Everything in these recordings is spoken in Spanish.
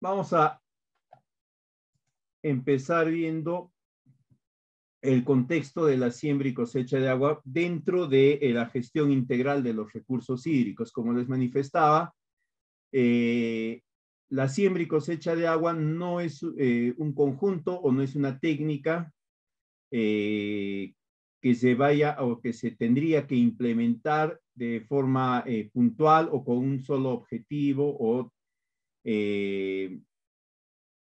Vamos a empezar viendo el contexto de la siembra y cosecha de agua dentro de la gestión integral de los recursos hídricos. Como les manifestaba, la siembra y cosecha de agua no es un conjunto o no es una técnica que se vaya o que se tendría que implementar de forma puntual o con un solo objetivo o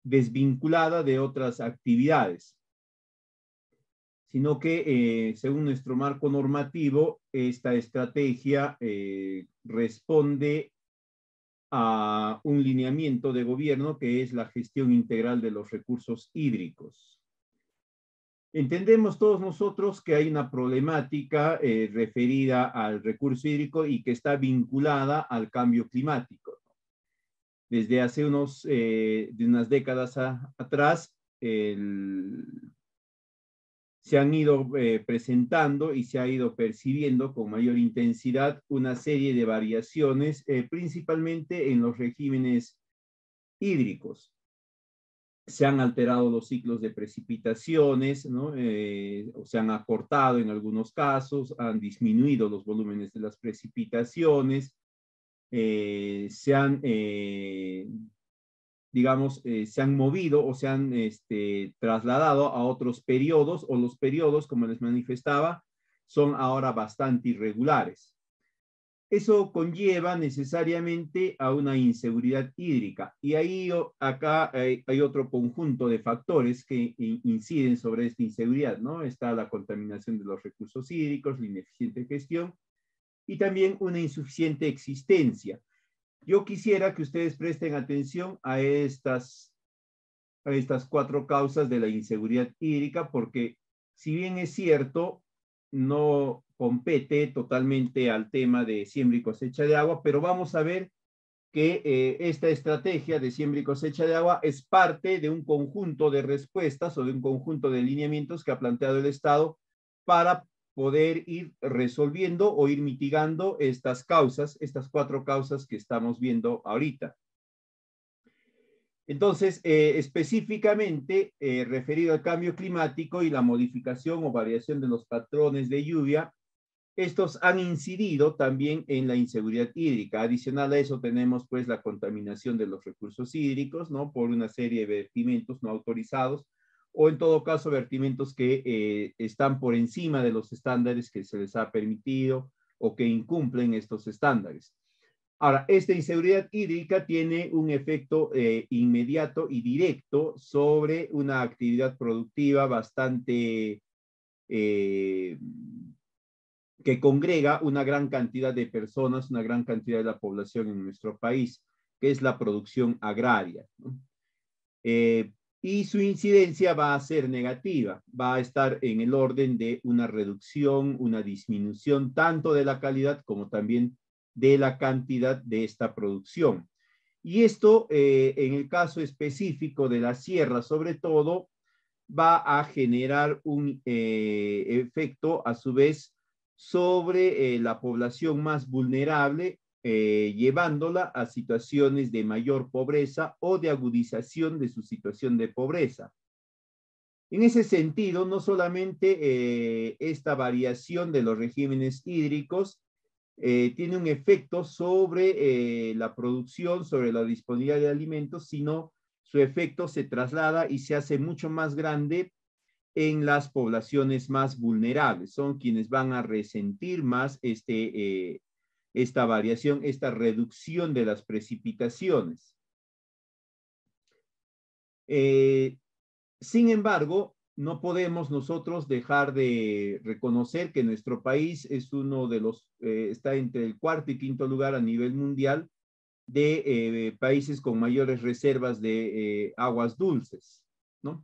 desvinculada de otras actividades, sino que según nuestro marco normativo, esta estrategia responde a un lineamiento de gobierno que es la gestión integral de los recursos hídricos. Entendemos todos nosotros que hay una problemática referida al recurso hídrico y que está vinculada al cambio climático. Desde hace de unas décadas atrás, se han ido presentando y se ha ido percibiendo con mayor intensidad una serie de variaciones, principalmente en los regímenes hídricos. Se han alterado los ciclos de precipitaciones, ¿no? O se han acortado en algunos casos, han disminuido los volúmenes de las precipitaciones, se han digamos, se han movido o se han trasladado a otros periodos, o los periodos, como les manifestaba, son ahora bastante irregulares. Eso conlleva necesariamente a una inseguridad hídrica. Y ahí acá hay otro conjunto de factores que inciden sobre esta inseguridad, ¿no? Está la contaminación de los recursos hídricos, la ineficiente gestión y también una insuficiente existencia. Yo quisiera que ustedes presten atención a estas cuatro causas de la inseguridad hídrica, porque si bien es cierto, no compete totalmente al tema de siembra y cosecha de agua, pero vamos a ver que esta estrategia de siembra y cosecha de agua es parte de un conjunto de respuestas o de un conjunto de lineamientos que ha planteado el Estado para poder ir resolviendo o ir mitigando estas causas, estas cuatro causas que estamos viendo ahorita. Entonces, específicamente referido al cambio climático y la modificación o variación de los patrones de lluvia, estos han incidido también en la inseguridad hídrica. Adicional a eso tenemos pues la contaminación de los recursos hídricos, ¿no? Por una serie de vertimientos no autorizados o en todo caso vertimientos que están por encima de los estándares que se les ha permitido o que incumplen estos estándares. Ahora, esta inseguridad hídrica tiene un efecto inmediato y directo sobre una actividad productiva bastante que congrega una gran cantidad de personas, una gran cantidad de la población en nuestro país, que es la producción agraria, ¿no? Y su incidencia va a ser negativa, va a estar en el orden de una reducción, una disminución tanto de la calidad como también de la cantidad de esta producción. Y esto, en el caso específico de la sierra, sobre todo, va a generar un efecto, a su vez, sobre la población más vulnerable, llevándola a situaciones de mayor pobreza o de agudización de su situación de pobreza. En ese sentido, no solamente esta variación de los regímenes hídricos tiene un efecto sobre la producción, sobre la disponibilidad de alimentos, sino su efecto se traslada y se hace mucho más grande en las poblaciones más vulnerables. Son quienes van a resentir más esta variación, esta reducción de las precipitaciones. Sin embargo, no podemos nosotros dejar de reconocer que nuestro país es uno de los, está entre el cuarto y quinto lugar a nivel mundial de países con mayores reservas de aguas dulces, ¿no?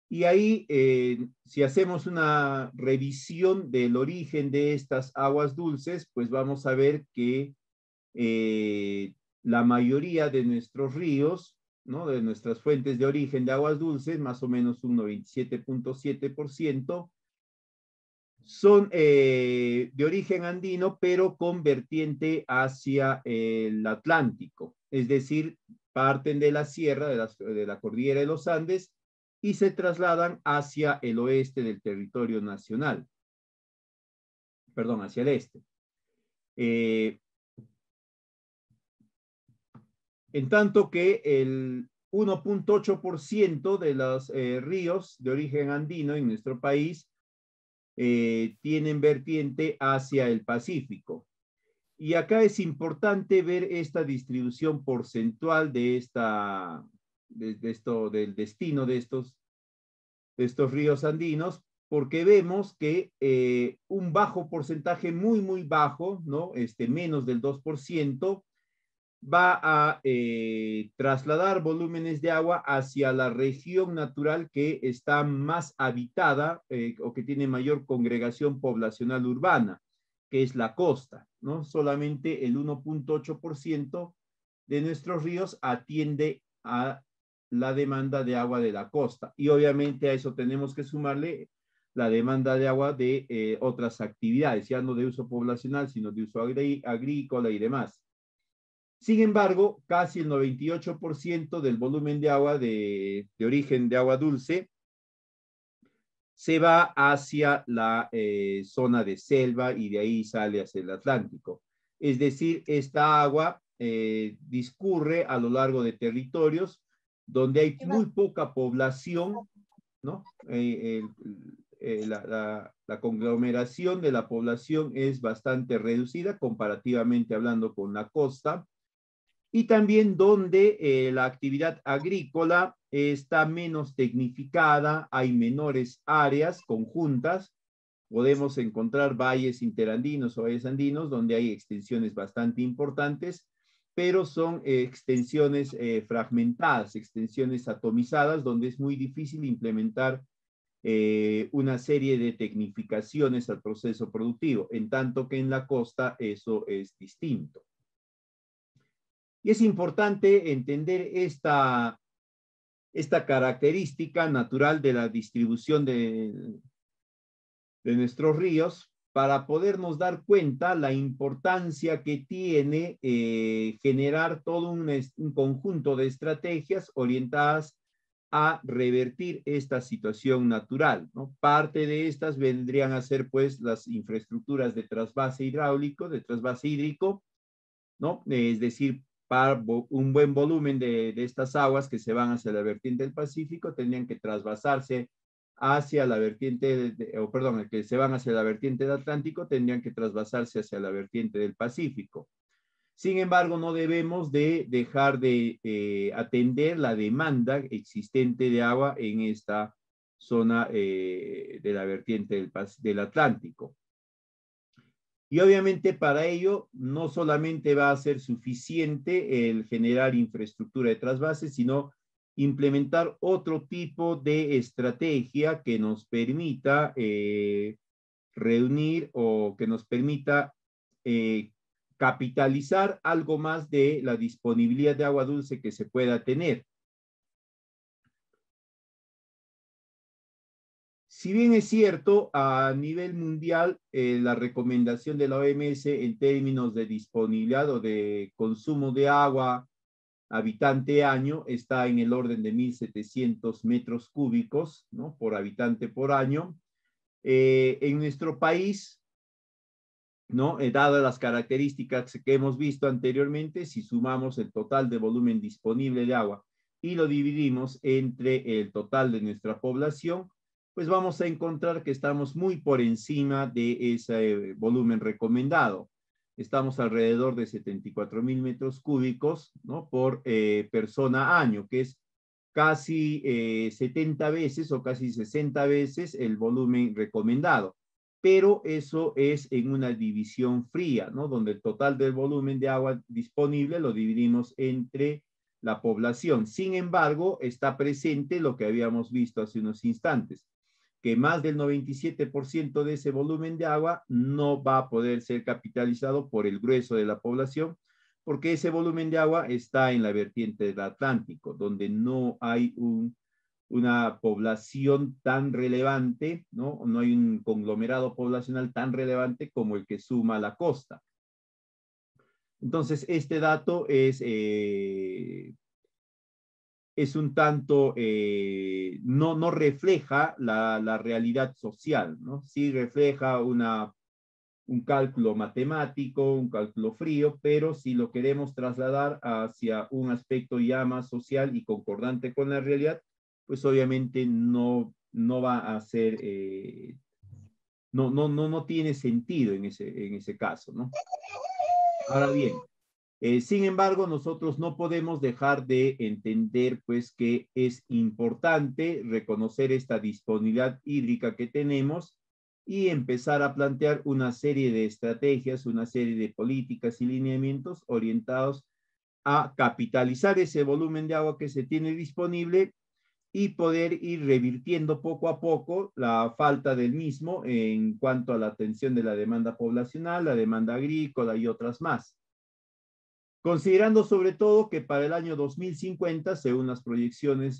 Y ahí, si hacemos una revisión del origen de estas aguas dulces, pues vamos a ver que la mayoría de nuestros ríos, ¿no? De nuestras fuentes de origen de aguas dulces, más o menos un 97.7%, son de origen andino, pero con vertiente hacia el Atlántico. Es decir, parten de la sierra, de la cordillera de los Andes, y se trasladan hacia el oeste del territorio nacional. Perdón, hacia el este. En tanto que el 1.8% de los ríos de origen andino en nuestro país tienen vertiente hacia el Pacífico. Y acá es importante ver esta distribución porcentual del destino de estos ríos andinos, porque vemos que un bajo porcentaje, muy bajo, ¿no? Menos del 2%, va a trasladar volúmenes de agua hacia la región natural que está más habitada o que tiene mayor congregación poblacional urbana, que es la costa, ¿no? Solamente el 1.8% de nuestros ríos atiende a la demanda de agua de la costa. Y obviamente a eso tenemos que sumarle la demanda de agua de otras actividades, ya no de uso poblacional, sino de uso agrícola y demás. Sin embargo, casi el 98% del volumen de agua de origen de agua dulce se va hacia la zona de selva y de ahí sale hacia el Atlántico. Es decir, esta agua discurre a lo largo de territorios donde hay muy poca población, ¿no? La conglomeración de la población es bastante reducida comparativamente hablando con la costa, y también donde la actividad agrícola está menos tecnificada, hay menores áreas conjuntas, podemos encontrar valles interandinos o valles andinos donde hay extensiones bastante importantes, pero son extensiones fragmentadas, extensiones atomizadas, donde es muy difícil implementar una serie de tecnificaciones al proceso productivo, en tanto que en la costa eso es distinto. Y es importante entender esta característica natural de la distribución de nuestros ríos para podernos dar cuenta la importancia que tiene generar todo un conjunto de estrategias orientadas a revertir esta situación natural, ¿no? Parte de estas vendrían a ser pues las infraestructuras de trasvase hidráulico, de trasvase hídrico, ¿no? Es decir, para un buen volumen de estas aguas que se van hacia la vertiente del Pacífico tendrían que trasvasarse hacia la vertiente, que se van hacia la vertiente del Atlántico tendrían que trasvasarse hacia la vertiente del Pacífico. Sin embargo, no debemos de dejar de atender la demanda existente de agua en esta zona de la vertiente del Atlántico. Y obviamente para ello no solamente va a ser suficiente el generar infraestructura de trasvase, sino implementar otro tipo de estrategia que nos permita reunir o que nos permita capitalizar algo más de la disponibilidad de agua dulce que se pueda tener. Si bien es cierto, a nivel mundial, la recomendación de la OMS en términos de disponibilidad o de consumo de agua habitante año está en el orden de 1.700 metros cúbicos, ¿no? Por habitante por año. En nuestro país, ¿no? Dadas las características que hemos visto anteriormente, si sumamos el total de volumen disponible de agua y lo dividimos entre el total de nuestra población, pues vamos a encontrar que estamos muy por encima de ese volumen recomendado. Estamos alrededor de 74,000 metros cúbicos, ¿no? Por persona año, que es casi 70 veces o casi 60 veces el volumen recomendado. Pero eso es en una división fría, ¿no? Donde el total del volumen de agua disponible lo dividimos entre la población. Sin embargo, está presente lo que habíamos visto hace unos instantes, que más del 97% de ese volumen de agua no va a poder ser capitalizado por el grueso de la población, porque ese volumen de agua está en la vertiente del Atlántico, donde no hay una población tan relevante, ¿no? No hay un conglomerado poblacional tan relevante como el que suma la costa. Entonces, este dato es un tanto, no refleja la realidad social, ¿no? Sí refleja un cálculo matemático, un cálculo frío, pero si lo queremos trasladar hacia un aspecto ya más social y concordante con la realidad, pues obviamente no va a ser, no tiene sentido en ese caso, ¿no? Ahora bien, sin embargo, nosotros no podemos dejar de entender, pues, que es importante reconocer esta disponibilidad hídrica que tenemos y empezar a plantear una serie de estrategias, una serie de políticas y lineamientos orientados a capitalizar ese volumen de agua que se tiene disponible y poder ir revirtiendo poco a poco la falta del mismo en cuanto a la atención de la demanda poblacional, la demanda agrícola y otras más. Considerando sobre todo que para el año 2050, según las proyecciones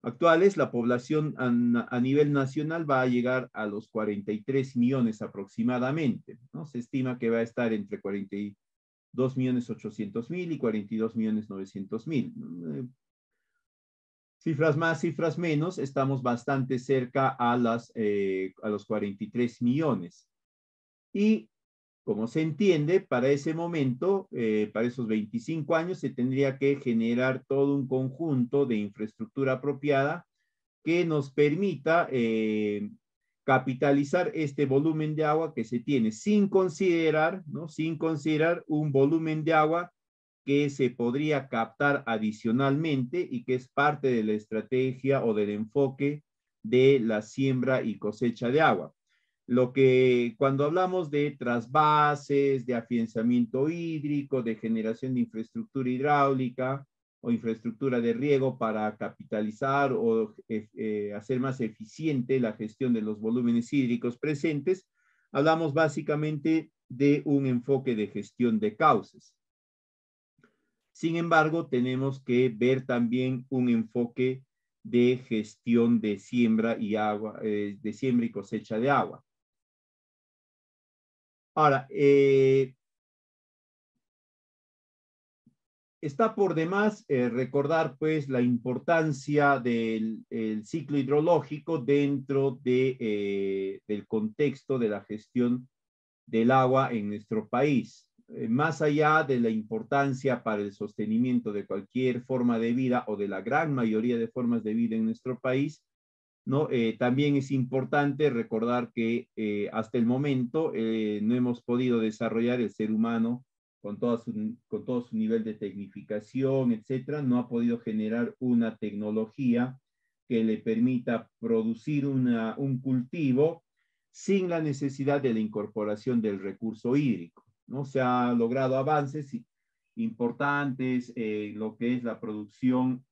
actuales, la población a nivel nacional va a llegar a los 43 millones aproximadamente, ¿no? Se estima que va a estar entre 42.800.000 y 42.900.000. Cifras más, cifras menos, estamos bastante cerca a los 43 millones. Y como se entiende, para ese momento, para esos 25 años, se tendría que generar todo un conjunto de infraestructura apropiada que nos permita capitalizar este volumen de agua que se tiene, sin considerar, ¿no? Sin considerar un volumen de agua que se podría captar adicionalmente y que es parte de la estrategia o del enfoque de la siembra y cosecha de agua. Lo que cuando hablamos de trasvases, de afianzamiento hídrico, de generación de infraestructura hidráulica o infraestructura de riego para capitalizar o hacer más eficiente la gestión de los volúmenes hídricos presentes, hablamos básicamente de un enfoque de gestión de cauces. Sin embargo, tenemos que ver también un enfoque de gestión de siembra y agua, de siembra y cosecha de agua. Ahora, está por demás recordar pues la importancia del ciclo hidrológico dentro del contexto de la gestión del agua en nuestro país. Más allá de la importancia para el sostenimiento de cualquier forma de vida o de la gran mayoría de formas de vida en nuestro país, ¿no? También es importante recordar que hasta el momento no hemos podido desarrollar el ser humano con todo su nivel de tecnificación, etcétera, no ha podido generar una tecnología que le permita producir un cultivo sin la necesidad de la incorporación del recurso hídrico, ¿no? Se han logrado avances importantes en lo que es la producción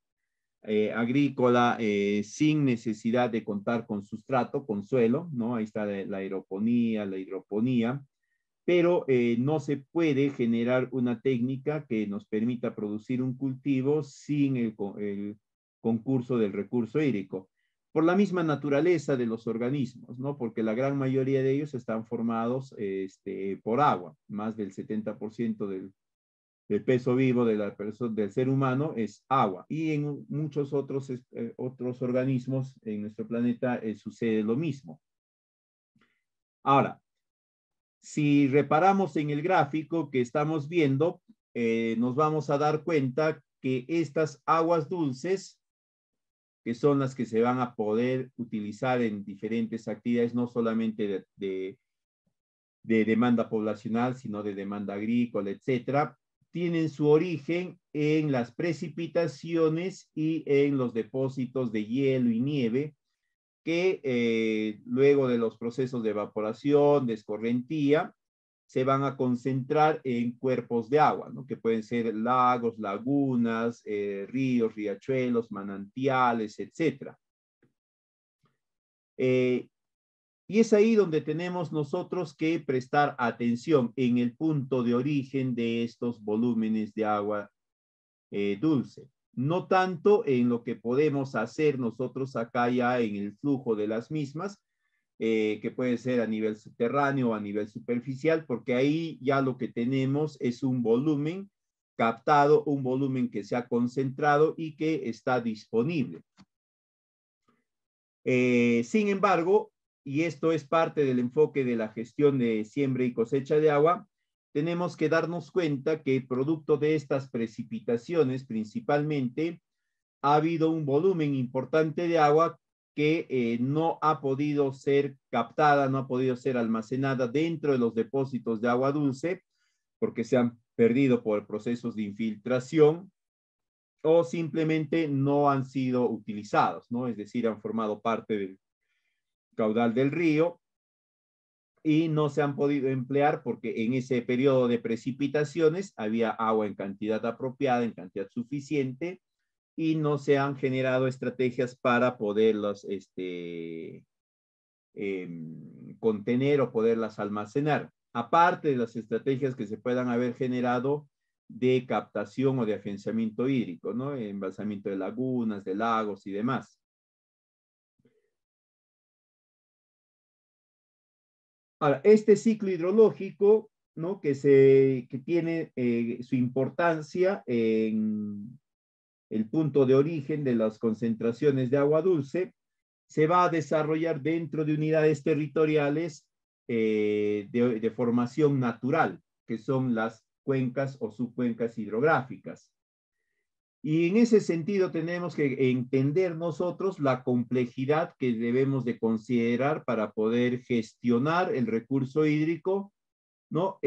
agrícola sin necesidad de contar con sustrato, con suelo, ¿no? Ahí está la aeroponía, la hidroponía, pero no se puede generar una técnica que nos permita producir un cultivo sin el concurso del recurso hídrico. Por la misma naturaleza de los organismos, ¿no? Porque la gran mayoría de ellos están formados por agua, más del 70% del peso vivo del ser humano es agua. Y en muchos otros organismos en nuestro planeta sucede lo mismo. Ahora, si reparamos en el gráfico que estamos viendo, nos vamos a dar cuenta que estas aguas dulces, que son las que se van a poder utilizar en diferentes actividades, no solamente de demanda poblacional, sino de demanda agrícola, etcétera, tienen su origen en las precipitaciones y en los depósitos de hielo y nieve que luego de los procesos de evaporación, de escorrentía, se van a concentrar en cuerpos de agua, ¿no? Que pueden ser lagos, lagunas, ríos, riachuelos, manantiales, etcétera. Y es ahí donde tenemos nosotros que prestar atención en el punto de origen de estos volúmenes de agua dulce. no tanto en lo que podemos hacer nosotros acá ya en el flujo de las mismas, que puede ser a nivel subterráneo o a nivel superficial, porque ahí ya lo que tenemos es un volumen captado, un volumen que se ha concentrado y que está disponible. Sin embargo, y esto es parte del enfoque de la gestión de siembra y cosecha de agua, tenemos que darnos cuenta que producto de estas precipitaciones principalmente ha habido un volumen importante de agua que no ha podido ser captada, no ha podido ser almacenada dentro de los depósitos de agua dulce, porque se han perdido por procesos de infiltración o simplemente no han sido utilizados, ¿no? Es decir, han formado parte del caudal del río y no se han podido emplear porque en ese periodo de precipitaciones había agua en cantidad apropiada, en cantidad suficiente, y no se han generado estrategias para poderlas contener o poderlas almacenar. Aparte de las estrategias que se puedan haber generado de captación o de agenciamiento hídrico, ¿no? Embalsamiento de lagunas, de lagos y demás. Ahora, este ciclo hidrológico, ¿no? que tiene su importancia en el punto de origen de las concentraciones de agua dulce, se va a desarrollar dentro de unidades territoriales de formación natural, que son las cuencas o subcuencas hidrográficas. Y en ese sentido tenemos que entender nosotros la complejidad que debemos de considerar para poder gestionar el recurso hídrico, ¿no?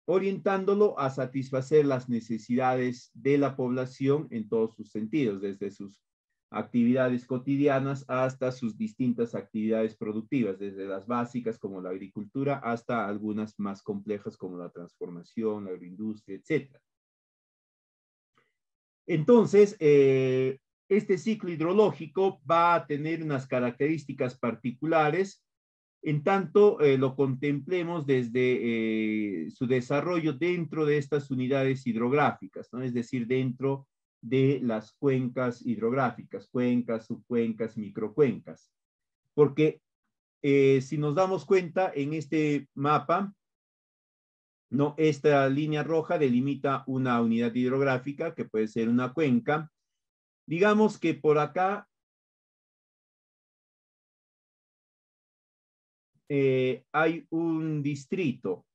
Orientándolo a satisfacer las necesidades de la población en todos sus sentidos, desde sus actividades cotidianas hasta sus distintas actividades productivas, desde las básicas como la agricultura hasta algunas más complejas como la transformación, la agroindustria, etc. Entonces, este ciclo hidrológico va a tener unas características particulares en tanto lo contemplemos desde su desarrollo dentro de estas unidades hidrográficas, ¿no? Es decir, dentro de las cuencas hidrográficas, cuencas, subcuencas, microcuencas. Porque si nos damos cuenta en este mapa, ¿no? Esta línea roja delimita una unidad hidrográfica que puede ser una cuenca. Digamos que por acá hay un distrito.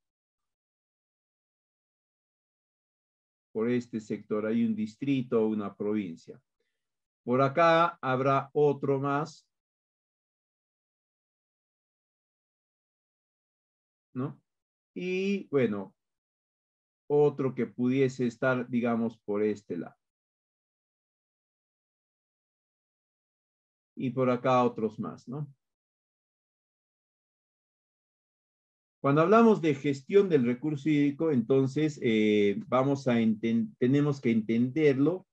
Por este sector hay un distrito o una provincia. Por acá habrá otro más, ¿no? Y bueno, otro que pudiese estar, digamos, por este lado. Y por acá otros más, ¿no? Cuando hablamos de gestión del recurso hídrico, entonces tenemos que entenderlo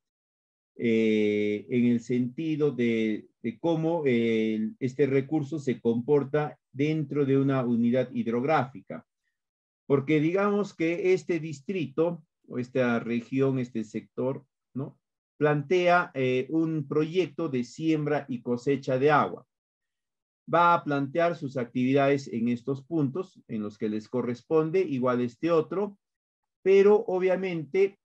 en el sentido de cómo este recurso se comporta dentro de una unidad hidrográfica. Porque digamos que este distrito o esta región, este sector, ¿no? Plantea un proyecto de siembra y cosecha de agua. Va a plantear sus actividades en estos puntos en los que les corresponde, igual este otro, pero obviamente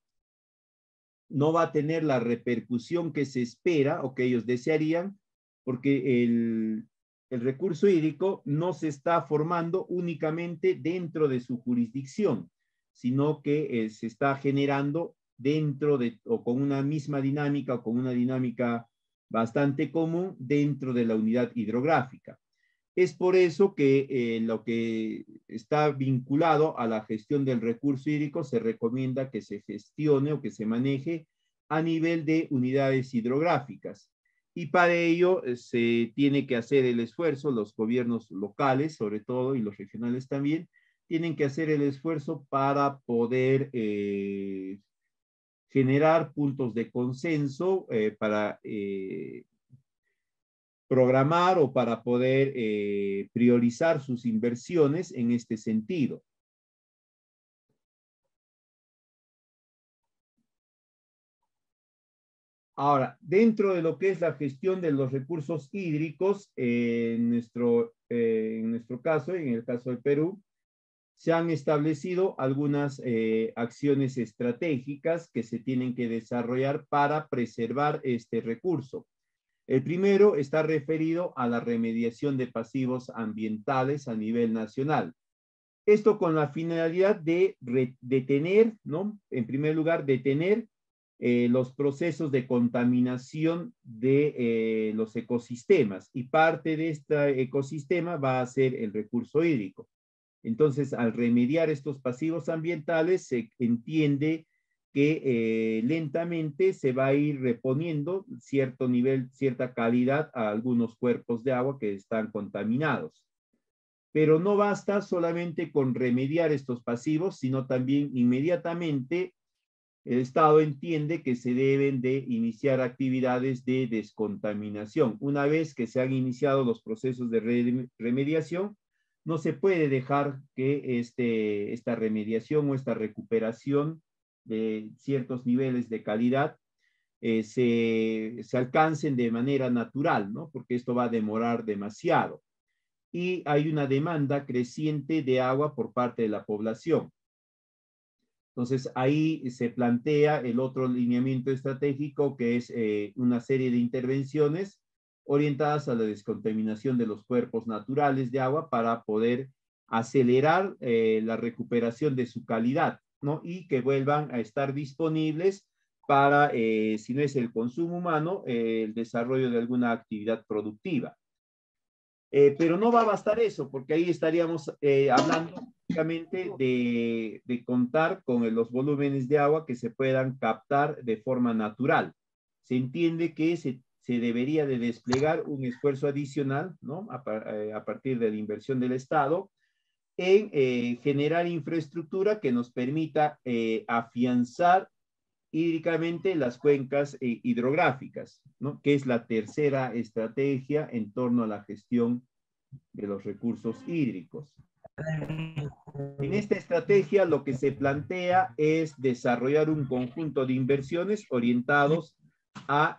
no va a tener la repercusión que se espera o que ellos desearían, porque el recurso hídrico no se está formando únicamente dentro de su jurisdicción, sino que se está generando dentro de, o con una misma dinámica o con una dinámica bastante común dentro de la unidad hidrográfica. Es por eso que lo que está vinculado a la gestión del recurso hídrico se recomienda que se gestione o que se maneje a nivel de unidades hidrográficas. Y para ello se tiene que hacer el esfuerzo, los gobiernos locales sobre todo y los regionales también, tienen que hacer el esfuerzo para poder generar puntos de consenso para programar o para poder priorizar sus inversiones en este sentido. Ahora, dentro de lo que es la gestión de los recursos hídricos, en nuestro caso, en el caso del Perú, se han establecido algunas acciones estratégicas que se tienen que desarrollar para preservar este recurso. El primero está referido a la remediación de pasivos ambientales a nivel nacional. Esto con la finalidad de detener, ¿no? En primer lugar, detener los procesos de contaminación de los ecosistemas, y parte de este ecosistema va a ser el recurso hídrico. Entonces, al remediar estos pasivos ambientales, se entiende que lentamente se va a ir reponiendo cierto nivel, cierta calidad a algunos cuerpos de agua que están contaminados. Pero no basta solamente con remediar estos pasivos, sino también inmediatamente el Estado entiende que se deben de iniciar actividades de descontaminación. Una vez que se han iniciado los procesos de remediación, no se puede dejar que esta remediación o esta recuperación de ciertos niveles de calidad se alcancen de manera natural, ¿no? Porque esto va a demorar demasiado. Y hay una demanda creciente de agua por parte de la población. Entonces, ahí se plantea el otro lineamiento estratégico, que es una serie de intervenciones orientadas a la descontaminación de los cuerpos naturales de agua para poder acelerar la recuperación de su calidad, ¿no? Y que vuelvan a estar disponibles para, si no es el consumo humano, el desarrollo de alguna actividad productiva. Pero no va a bastar eso, porque ahí estaríamos hablando únicamente de contar con los volúmenes de agua que se puedan captar de forma natural. Se entiende que se debería de desplegar un esfuerzo adicional, ¿no? A partir de la inversión del Estado en generar infraestructura que nos permita afianzar hídricamente las cuencas hidrográficas, ¿no? Que es la tercera estrategia en torno a la gestión de los recursos hídricos. En esta estrategia lo que se plantea es desarrollar un conjunto de inversiones orientados a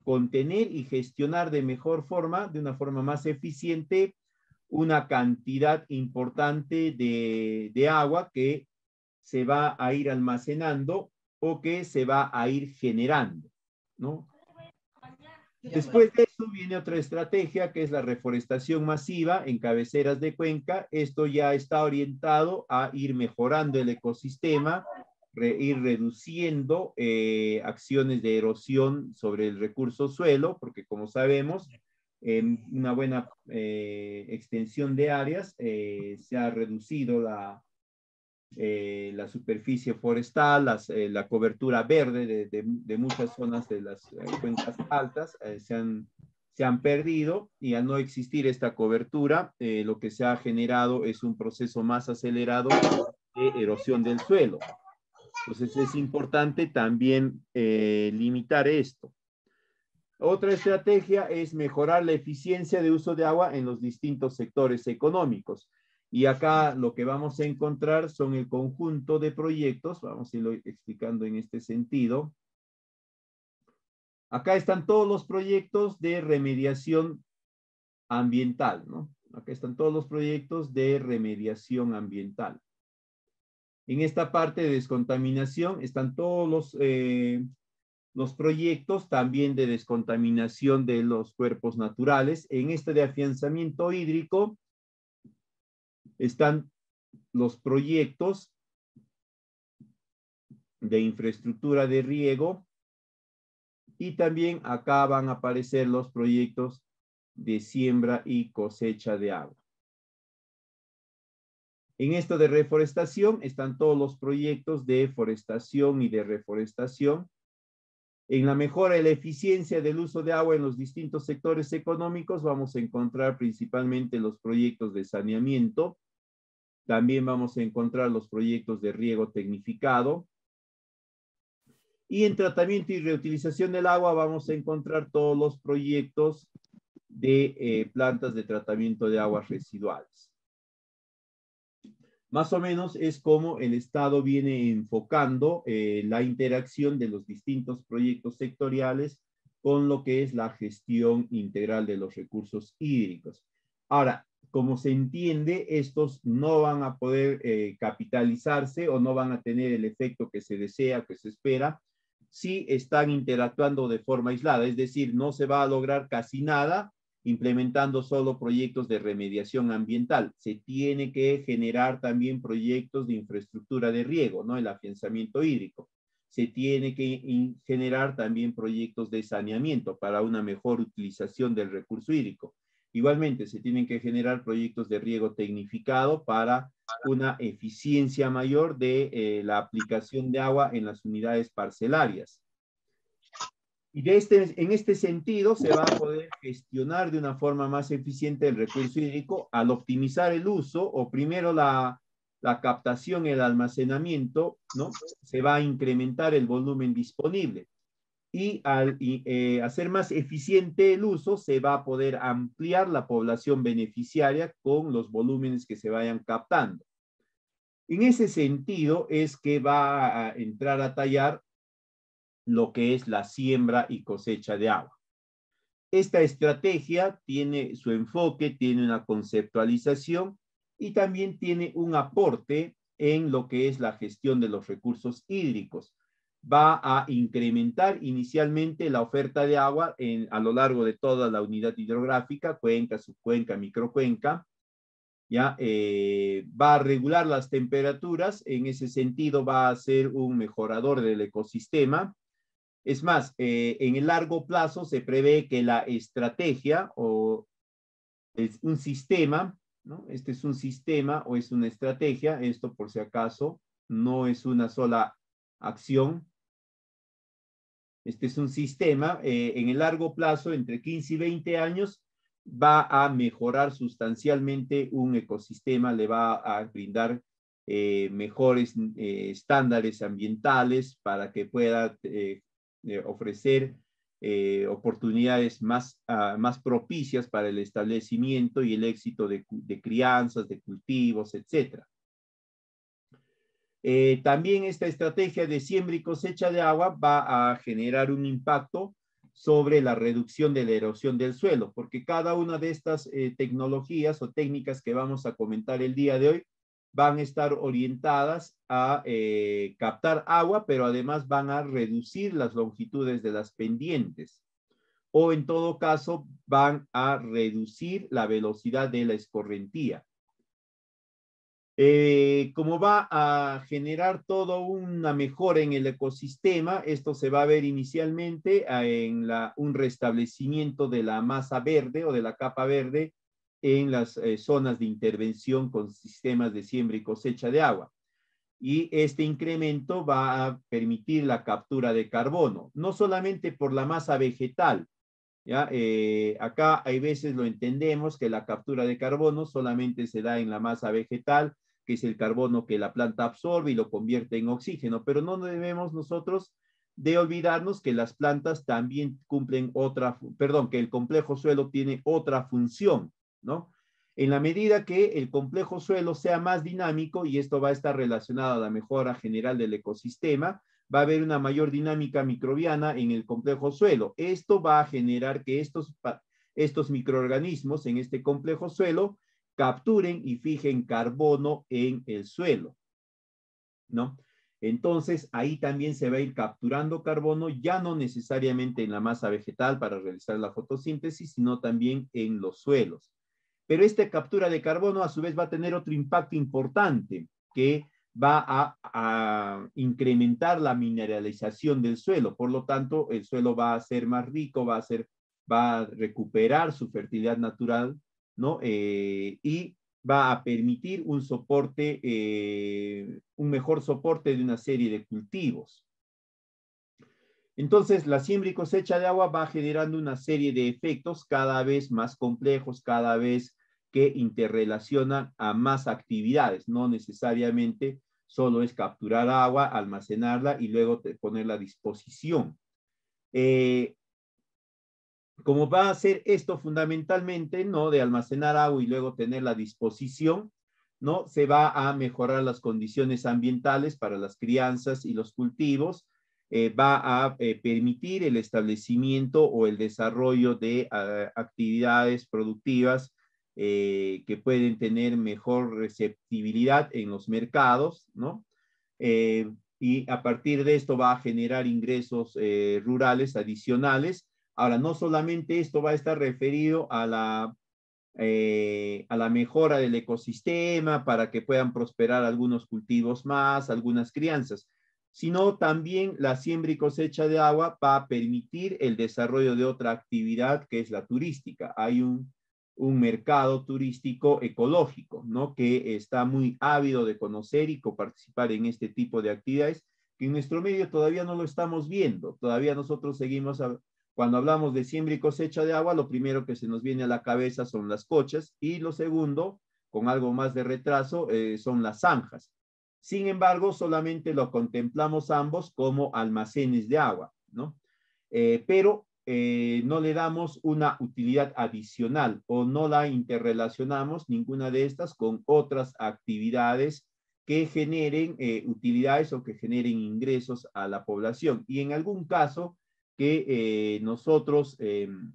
contener y gestionar de mejor forma, de una forma más eficiente, una cantidad importante de agua que se va a ir almacenando o que se va a ir generando, ¿no? Después de eso viene otra estrategia que es la reforestación masiva en cabeceras de cuenca. Esto ya está orientado a ir mejorando el ecosistema, ir reduciendo acciones de erosión sobre el recurso suelo, porque como sabemos, en una buena extensión de áreas se ha reducido la superficie forestal, la cobertura verde de muchas zonas de las cuencas altas se han perdido, y al no existir esta cobertura, lo que se ha generado es un proceso más acelerado de erosión del suelo. Entonces es importante también limitar esto. Otra estrategia es mejorar la eficiencia de uso de agua en los distintos sectores económicos. Y acá lo que vamos a encontrar son el conjunto de proyectos, vamos a irlo explicando en este sentido. Acá están todos los proyectos de remediación ambiental, ¿no? Acá están todos los proyectos de remediación ambiental. En esta parte de descontaminación están todos los proyectos también de descontaminación de los cuerpos naturales. En este de afianzamiento hídrico están los proyectos de infraestructura de riego, y también acá van a aparecer los proyectos de siembra y cosecha de agua. En esto de reforestación están todos los proyectos de forestación y de reforestación. En la mejora de la eficiencia del uso de agua en los distintos sectores económicos vamos a encontrar principalmente los proyectos de saneamiento. También vamos a encontrar los proyectos de riego tecnificado. Y en tratamiento y reutilización del agua vamos a encontrar todos los proyectos de plantas de tratamiento de aguas residuales. Más o menos es como el Estado viene enfocando la interacción de los distintos proyectos sectoriales con lo que es la gestión integral de los recursos hídricos. Ahora, como se entiende, estos no van a poder capitalizarse o no van a tener el efecto que se desea, que se espera, si están interactuando de forma aislada, es decir, no se va a lograr casi nada implementando solo proyectos de remediación ambiental. Se tiene que generar también proyectos de infraestructura de riego, ¿no? El afianzamiento hídrico. Se tiene que generar también proyectos de saneamiento para una mejor utilización del recurso hídrico. Igualmente, se tienen que generar proyectos de riego tecnificado para una eficiencia mayor de la aplicación de agua en las unidades parcelarias. Y en este sentido se va a poder gestionar de una forma más eficiente el recurso hídrico al optimizar el uso o primero la captación y el almacenamiento, ¿no? Se va a incrementar el volumen disponible. Y al hacer más eficiente el uso, se va a poder ampliar la población beneficiaria con los volúmenes que se vayan captando. En ese sentido es que va a entrar a tallar lo que es la siembra y cosecha de agua. Esta estrategia tiene su enfoque, tiene una conceptualización y también tiene un aporte en lo que es la gestión de los recursos hídricos. Va a incrementar inicialmente la oferta de agua a lo largo de toda la unidad hidrográfica, cuenca, subcuenca, microcuenca. ¿Ya? Va a regular las temperaturas, en ese sentido va a ser un mejorador del ecosistema. Es más, en el largo plazo se prevé que la estrategia o es un sistema, ¿no? Este es un sistema o es una estrategia, esto por si acaso no es una sola acción. Este es un sistema, en el largo plazo, entre 15 y 20 años, va a mejorar sustancialmente un ecosistema, le va a brindar mejores estándares ambientales para que pueda ofrecer oportunidades más propicias para el establecimiento y el éxito de crianzas, de cultivos, etc. También esta estrategia de siembra y cosecha de agua va a generar un impacto sobre la reducción de la erosión del suelo, porque cada una de estas tecnologías o técnicas que vamos a comentar el día de hoy van a estar orientadas a captar agua, pero además van a reducir las longitudes de las pendientes, o en todo caso van a reducir la velocidad de la escorrentía. Como va a generar toda una mejora en el ecosistema, esto se va a ver inicialmente en un restablecimiento de la masa verde o de la capa verde en las zonas de intervención con sistemas de siembra y cosecha de agua. Y este incremento va a permitir la captura de carbono, no solamente por la masa vegetal, ¿ya? Acá hay veces lo entendemos que la captura de carbono solamente se da en la masa vegetal, que es el carbono que la planta absorbe y lo convierte en oxígeno, pero no debemos nosotros de olvidarnos que las plantas también cumplen que el complejo suelo tiene otra función, ¿no? En la medida que el complejo suelo sea más dinámico, y esto va a estar relacionado a la mejora general del ecosistema, va a haber una mayor dinámica microbiana en el complejo suelo. Esto va a generar que estos microorganismos en este complejo suelo capturen y fijen carbono en el suelo, ¿no? Entonces, ahí también se va a ir capturando carbono, ya no necesariamente en la masa vegetal para realizar la fotosíntesis, sino también en los suelos. Pero esta captura de carbono a su vez va a tener otro impacto importante, que va a incrementar la mineralización del suelo. Por lo tanto, el suelo va a ser más rico, va a recuperar su fertilidad natural, ¿no? Y va a permitir un soporte, un mejor soporte de una serie de cultivos. Entonces, la siembra y cosecha de agua va generando una serie de efectos cada vez más complejos, cada vez que interrelacionan a más actividades, no necesariamente solo es capturar agua, almacenarla y luego ponerla a disposición. Como va a ser esto fundamentalmente, ¿no? De almacenar agua y luego tenerla a disposición, ¿no? Se va a mejorar las condiciones ambientales para las crianzas y los cultivos, va a permitir el establecimiento o el desarrollo de actividades productivas que pueden tener mejor receptibilidad en los mercados, ¿no? Y a partir de esto va a generar ingresos rurales adicionales. Ahora, no solamente esto va a estar referido a la mejora del ecosistema para que puedan prosperar algunos cultivos más, algunas crianzas, sino también la siembra y cosecha de agua va a permitir el desarrollo de otra actividad que es la turística. Hay un mercado turístico ecológico, ¿no? Que está muy ávido de conocer y coparticipar en este tipo de actividades, que en nuestro medio todavía no lo estamos viendo. Todavía nosotros seguimos, cuando hablamos de siembra y cosecha de agua, lo primero que se nos viene a la cabeza son las cochas y lo segundo, con algo más de retraso, son las zanjas. Sin embargo, solamente lo contemplamos ambos como almacenes de agua, ¿no? Pero no le damos una utilidad adicional o no la interrelacionamos ninguna de estas con otras actividades que generen utilidades o que generen ingresos a la población. Y en algún caso que nosotros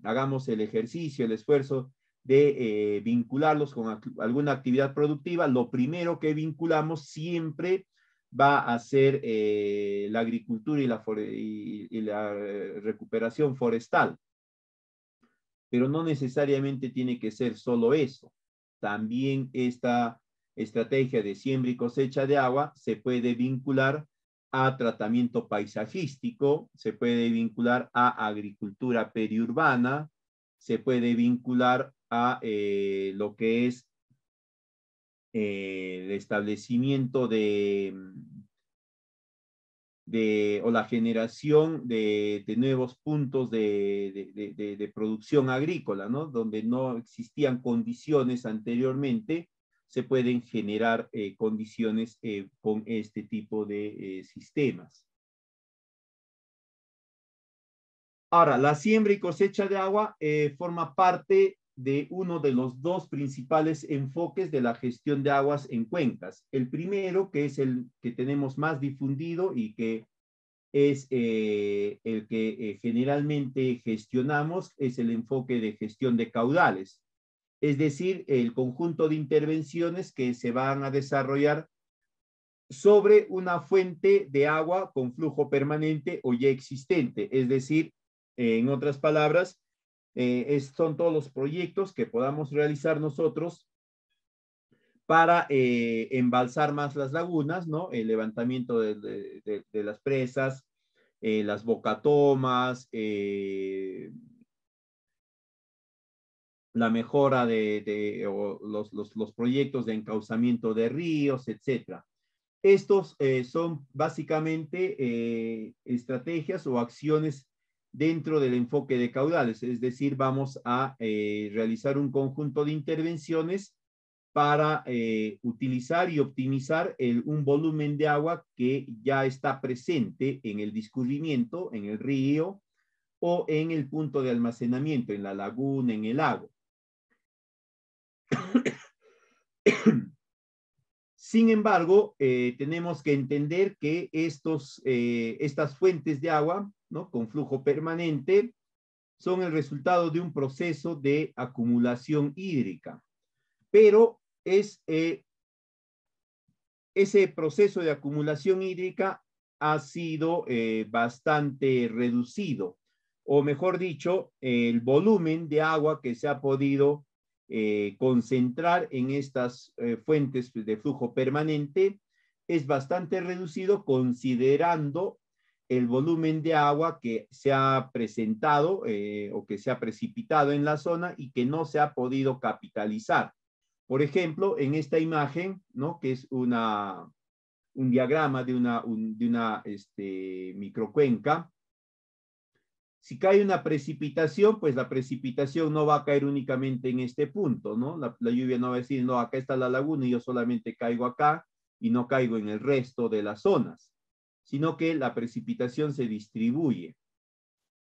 hagamos el ejercicio, el esfuerzo de vincularlos con alguna actividad productiva, lo primero que vinculamos siempre va a ser la agricultura y la recuperación forestal. Pero no necesariamente tiene que ser solo eso. También esta estrategia de siembra y cosecha de agua se puede vincular a tratamiento paisajístico, se puede vincular a agricultura periurbana, se puede vincular a lo que es el establecimiento o la generación de nuevos puntos de producción agrícola, ¿no? Donde no existían condiciones anteriormente, se pueden generar condiciones con este tipo de sistemas. Ahora, la siembra y cosecha de agua forma parte de uno de los dos principales enfoques de la gestión de aguas en cuencas. El primero, que es el que tenemos más difundido y que es el que generalmente gestionamos, es el enfoque de gestión de caudales. Es decir, el conjunto de intervenciones que se van a desarrollar sobre una fuente de agua con flujo permanente o ya existente. Es decir, en otras palabras, son todos los proyectos que podamos realizar nosotros para embalsar más las lagunas, ¿no? El levantamiento de las presas, las bocatomas, la mejora los proyectos de encauzamiento de ríos, etc. Estos son básicamente estrategias o acciones dentro del enfoque de caudales, es decir, vamos a realizar un conjunto de intervenciones para utilizar y optimizar un volumen de agua que ya está presente en el discurrimiento, en el río o en el punto de almacenamiento, en la laguna, en el lago. Sin embargo, tenemos que entender que estas fuentes de agua, ¿no? Con flujo permanente, son el resultado de un proceso de acumulación hídrica. Pero ese proceso de acumulación hídrica ha sido bastante reducido, o mejor dicho, el volumen de agua que se ha podido concentrar en estas fuentes de flujo permanente es bastante reducido considerando el volumen de agua que se ha presentado o que se ha precipitado en la zona y que no se ha podido capitalizar. Por ejemplo, en esta imagen, ¿no? Que es un diagrama de una microcuenca, si cae una precipitación, pues la precipitación no va a caer únicamente en este punto, ¿no? La lluvia no va a decir, no, acá está la laguna y yo solamente caigo acá y no caigo en el resto de las zonas, sino que la precipitación se distribuye.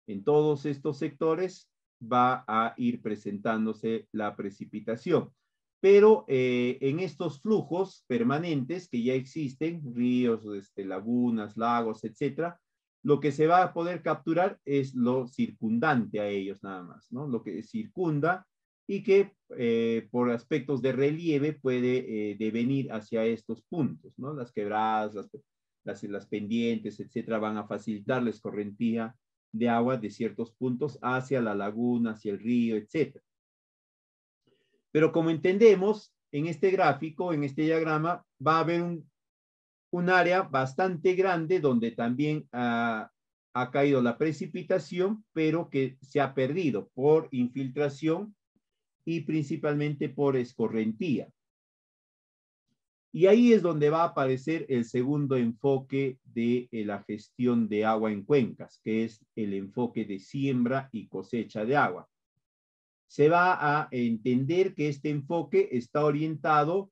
En todos estos sectores va a ir presentándose la precipitación. pero en estos flujos permanentes que ya existen, ríos, lagunas, lagos, etcétera, lo que se va a poder capturar es lo circundante a ellos nada más, ¿no? Lo que circunda y que por aspectos de relieve puede devenir hacia estos puntos, ¿no? Las quebradas, las pendientes, etcétera, van a facilitar la escorrentía de agua de ciertos puntos hacia la laguna, hacia el río, etcétera. Pero como entendemos, en este gráfico, en este diagrama, va a haber un área bastante grande donde también ha caído la precipitación, pero que se ha perdido por infiltración y principalmente por escorrentía. Y ahí es donde va a aparecer el segundo enfoque de la gestión de agua en cuencas, que es el enfoque de siembra y cosecha de agua. Se va a entender que este enfoque está orientado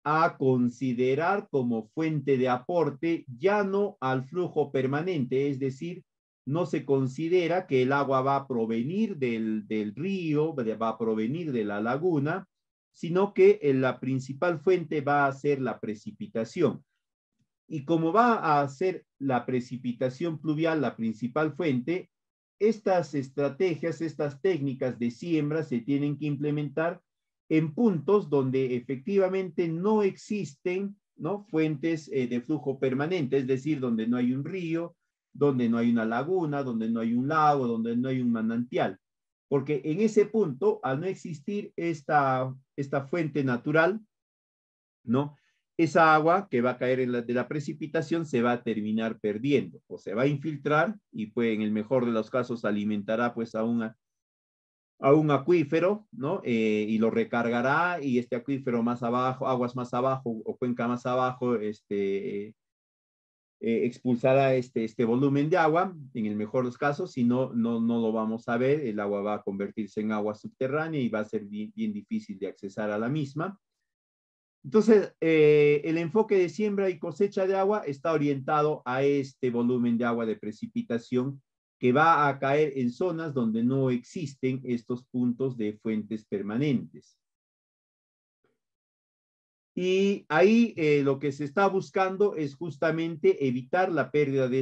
a considerar como fuente de aporte ya no al flujo permanente, es decir, no se considera que el agua va a provenir del río, va a provenir de la laguna, sino que la principal fuente va a ser la precipitación. Y como va a ser la precipitación pluvial la principal fuente, estas estrategias, estas técnicas de siembra se tienen que implementar en puntos donde efectivamente no existen, ¿no?, fuentes de flujo permanente, es decir, donde no hay un río, donde no hay una laguna, donde no hay un lago, donde no hay un manantial. Porque en ese punto, al no existir esta fuente natural, ¿no?, esa agua que va a caer de la precipitación se va a terminar perdiendo o se va a infiltrar y pues en el mejor de los casos alimentará pues a un acuífero, ¿no? Y lo recargará y este acuífero más abajo, aguas más abajo o cuenca más abajo, expulsará este volumen de agua, en el mejor de los casos, si no, no lo vamos a ver, el agua va a convertirse en agua subterránea y va a ser bien difícil de accesar a la misma. Entonces, el enfoque de siembra y cosecha de agua está orientado a este volumen de agua de precipitación que va a caer en zonas donde no existen estos puntos de fuentes permanentes. Y ahí lo que se está buscando es justamente evitar la pérdida de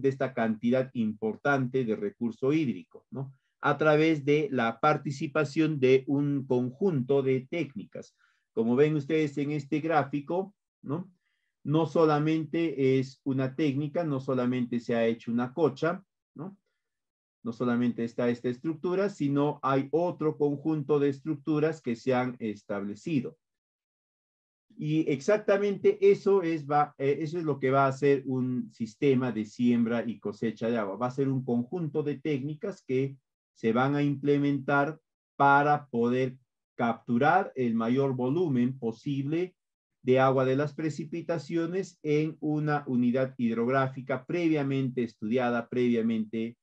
esta cantidad importante de recurso hídrico, ¿no?, a través de la participación de un conjunto de técnicas. Como ven ustedes en este gráfico, ¿no?, no solamente es una técnica, no solamente se ha hecho una cocha, ¿no?, no solamente está esta estructura, sino hay otro conjunto de estructuras que se han establecido. Y exactamente eso es lo que va a ser un sistema de siembra y cosecha de agua. Va a ser un conjunto de técnicas que se van a implementar para poder capturar el mayor volumen posible de agua de las precipitaciones en una unidad hidrográfica previamente estudiada, previamente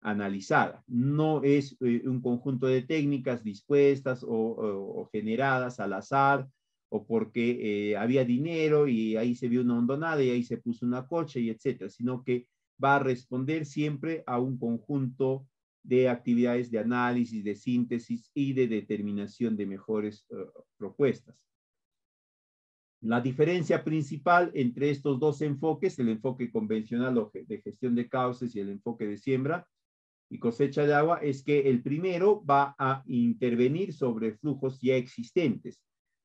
analizada. No es un conjunto de técnicas dispuestas o generadas al azar, o porque había dinero y ahí se vio una hondonada y ahí se puso una cocha y etcétera, sino que va a responder siempre a un conjunto de actividades de análisis, de síntesis y de determinación de mejores propuestas. La diferencia principal entre estos dos enfoques, el enfoque convencional de gestión de cauces y el enfoque de siembra y cosecha de agua, es que el primero va a intervenir sobre flujos ya existentes,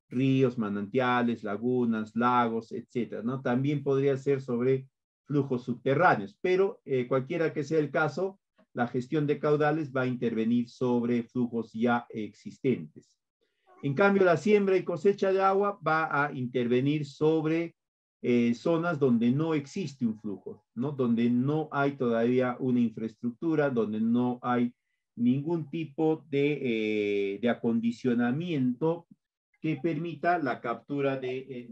ríos, manantiales, lagunas, lagos, etcétera, ¿no? También podría ser sobre flujos subterráneos, pero cualquiera que sea el caso, la gestión de caudales va a intervenir sobre flujos ya existentes. En cambio, la siembra y cosecha de agua va a intervenir sobre zonas donde no existe un flujo, ¿no?, donde no hay todavía una infraestructura, donde no hay ningún tipo de acondicionamiento que permita la captura de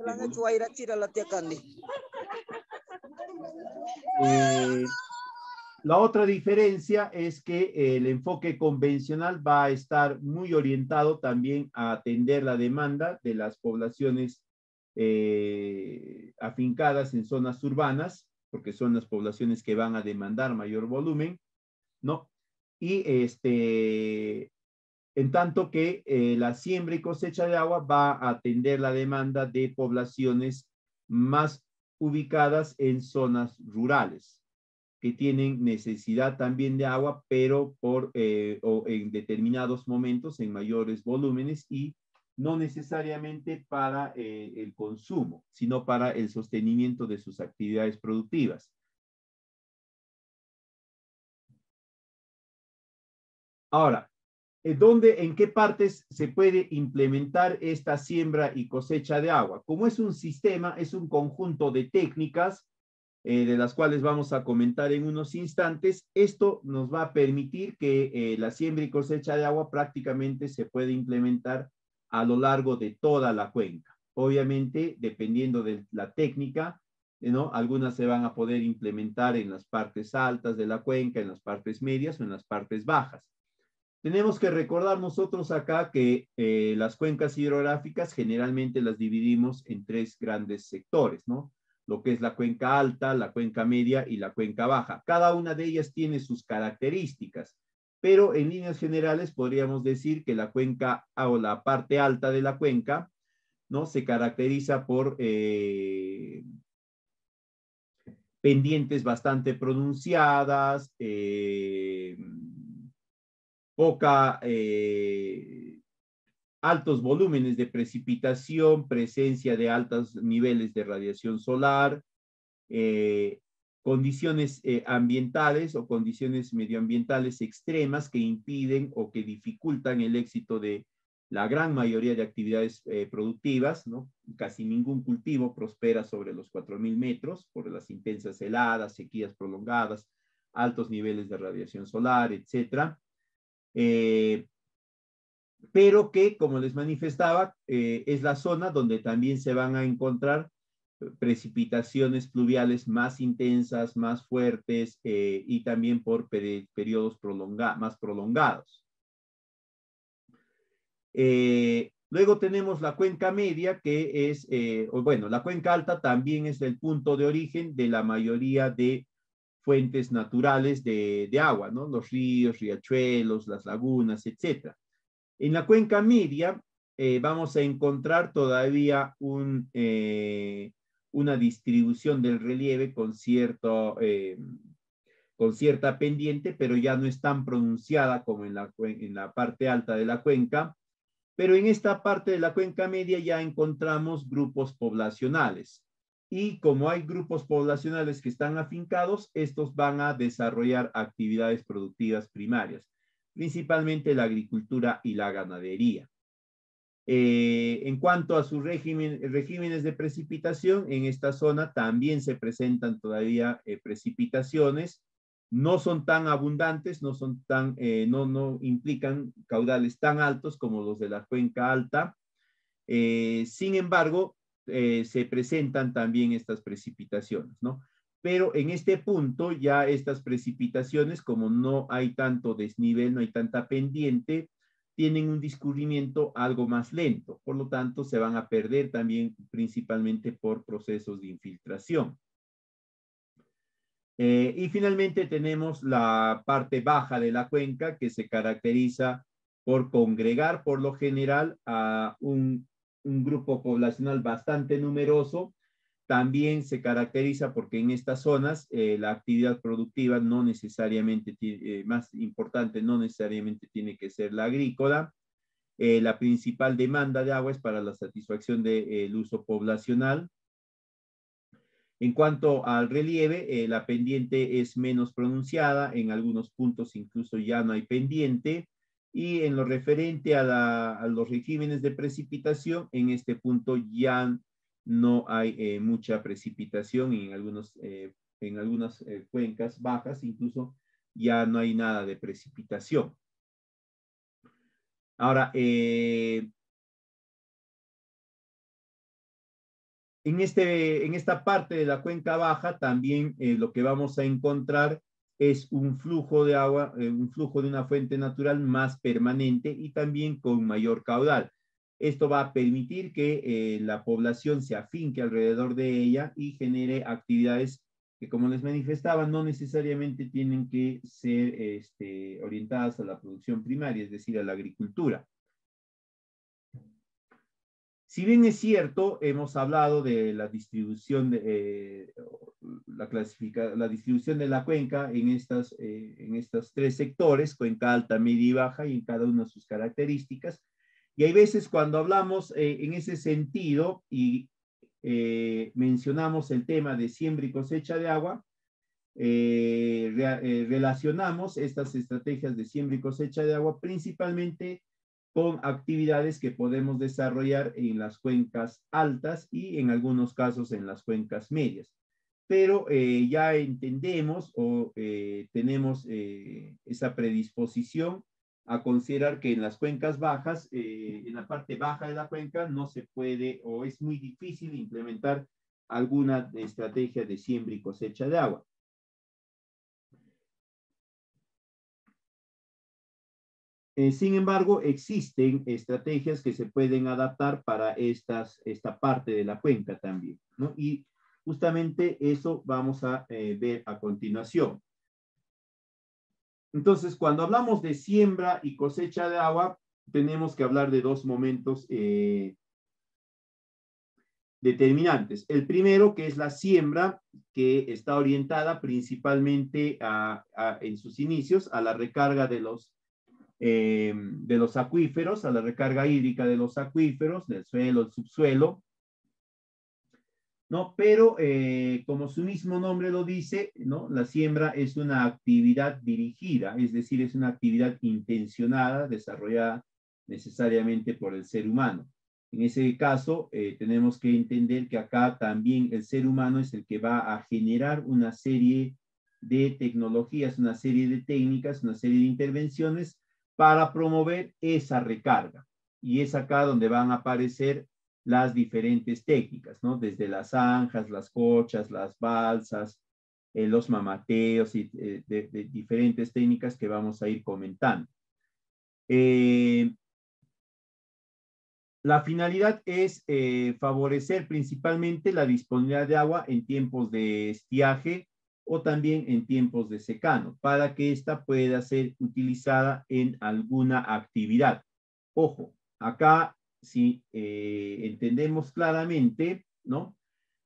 la otra diferencia es que el enfoque convencional va a estar muy orientado también a atender la demanda de las poblaciones afincadas en zonas urbanas, porque son las poblaciones que van a demandar mayor volumen, ¿no? Y en tanto que la siembra y cosecha de agua va a atender la demanda de poblaciones más ubicadas en zonas rurales, que tienen necesidad también de agua, pero o en determinados momentos en mayores volúmenes y no necesariamente para el consumo, sino para el sostenimiento de sus actividades productivas. Ahora, en qué partes se puede implementar esta siembra y cosecha de agua? Como es un sistema, es un conjunto de técnicas de las cuales vamos a comentar en unos instantes. Esto nos va a permitir que la siembra y cosecha de agua prácticamente se puede implementar a lo largo de toda la cuenca. Obviamente, dependiendo de la técnica, ¿no? Algunas se van a poder implementar en las partes altas de la cuenca, en las partes medias o en las partes bajas. Tenemos que recordar nosotros acá que las cuencas hidrográficas generalmente las dividimos en tres grandes sectores, ¿no? Lo que es la cuenca alta, la cuenca media y la cuenca baja. Cada una de ellas tiene sus características, pero en líneas generales podríamos decir que la cuenca o la parte alta de la cuenca, ¿no? Se caracteriza por pendientes bastante pronunciadas, altos volúmenes de precipitación, presencia de altos niveles de radiación solar, condiciones ambientales o condiciones medioambientales extremas que impiden o que dificultan el éxito de la gran mayoría de actividades productivas, ¿no? Casi ningún cultivo prospera sobre los 4.000 metros por las intensas heladas, sequías prolongadas, altos niveles de radiación solar, etcétera. Pero que, como les manifestaba, es la zona donde también se van a encontrar precipitaciones pluviales más intensas, más fuertes y también por periodos más prolongados. Luego tenemos la cuenca media, que es, bueno, la cuenca alta también es el punto de origen de la mayoría de fuentes naturales de agua, ¿no? Los ríos, riachuelos, las lagunas, etcétera. En la cuenca media vamos a encontrar todavía una distribución del relieve con cierta pendiente, pero ya no es tan pronunciada como en la parte alta de la cuenca. Pero en esta parte de la cuenca media ya encontramos grupos poblacionales. Y como hay grupos poblacionales que están afincados, estos van a desarrollar actividades productivas primarias, principalmente la agricultura y la ganadería. En cuanto a sus regímenes de precipitación, en esta zona también se presentan todavía precipitaciones. No son tan abundantes, no implican caudales tan altos como los de la cuenca alta. Sin embargo, se presentan también estas precipitaciones, ¿no? Pero en este punto ya estas precipitaciones, como no hay tanto desnivel, no hay tanta pendiente, tienen un discurrimiento algo más lento. Por lo tanto, se van a perder también principalmente por procesos de infiltración. Y finalmente tenemos la parte baja de la cuenca, que se caracteriza por congregar por lo general a un grupo poblacional bastante numeroso. También se caracteriza porque en estas zonas la actividad productiva no necesariamente, más importante, no necesariamente tiene que ser la agrícola. La principal demanda de agua es para la satisfacción del uso poblacional. En cuanto al relieve, la pendiente es menos pronunciada, en algunos puntos incluso ya no hay pendiente, y en lo referente a los regímenes de precipitación, en este punto ya no hay mucha precipitación, y en algunas cuencas bajas incluso ya no hay nada de precipitación. Ahora, en esta parte de la cuenca baja también lo que vamos a encontrar es un flujo de agua, un flujo de una fuente natural más permanente y también con mayor caudal. Esto va a permitir que la población se afinque alrededor de ella y genere actividades que como les manifestaba, no necesariamente tienen que ser orientadas a la producción primaria, es decir, a la agricultura. Si bien es cierto, hemos hablado de la distribución la distribución de la cuenca en estos tres sectores, cuenca alta, media y baja, y en cada una de sus características. Y hay veces cuando hablamos en ese sentido y mencionamos el tema de siembra y cosecha de agua, relacionamos estas estrategias de siembra y cosecha de agua principalmente con actividades que podemos desarrollar en las cuencas altas y en algunos casos en las cuencas medias. Pero ya entendemos o tenemos esa predisposición a considerar que en las cuencas bajas, en la parte baja de la cuenca, no se puede o es muy difícil implementar alguna estrategia de siembra y cosecha de agua. Sin embargo, existen estrategias que se pueden adaptar para esta parte de la cuenca también, ¿no? Y justamente eso vamos a ver a continuación. Entonces, cuando hablamos de siembra y cosecha de agua, tenemos que hablar de dos momentos determinantes. El primero, que es la siembra, que está orientada principalmente en sus inicios a la recarga de los acuíferos, a la recarga hídrica de los acuíferos, del suelo, del subsuelo, ¿no? Pero como su mismo nombre lo dice, ¿no? La siembra es una actividad dirigida, es decir, es una actividad intencionada, desarrollada necesariamente por el ser humano. En ese caso, tenemos que entender que acá también el ser humano es el que va a generar una serie de tecnologías, una serie de técnicas, una serie de intervenciones para promover esa recarga. Y es acá donde van a aparecer las diferentes técnicas, ¿no? Desde las zanjas, las cochas, las balsas, los mamateos y de diferentes técnicas que vamos a ir comentando. La finalidad es favorecer principalmente la disponibilidad de agua en tiempos de estiaje o también en tiempos de secano, para que ésta pueda ser utilizada en alguna actividad. Ojo, acá si entendemos claramente, ¿no?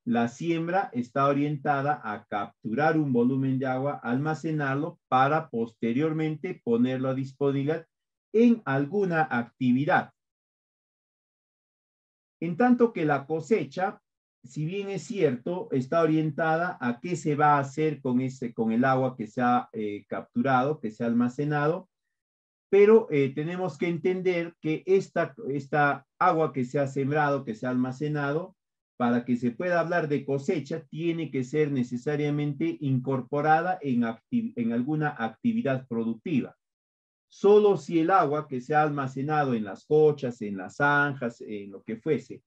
La siembra está orientada a capturar un volumen de agua, almacenarlo para posteriormente ponerlo a disponibilidad en alguna actividad. En tanto que la cosecha, si bien es cierto, está orientada a qué se va a hacer con el agua que se ha capturado, que se ha almacenado, pero tenemos que entender que esta agua que se ha sembrado, que se ha almacenado, para que se pueda hablar de cosecha, tiene que ser necesariamente incorporada en alguna actividad productiva. Solo si el agua que se ha almacenado en las cochas, en las zanjas, en lo que fuese,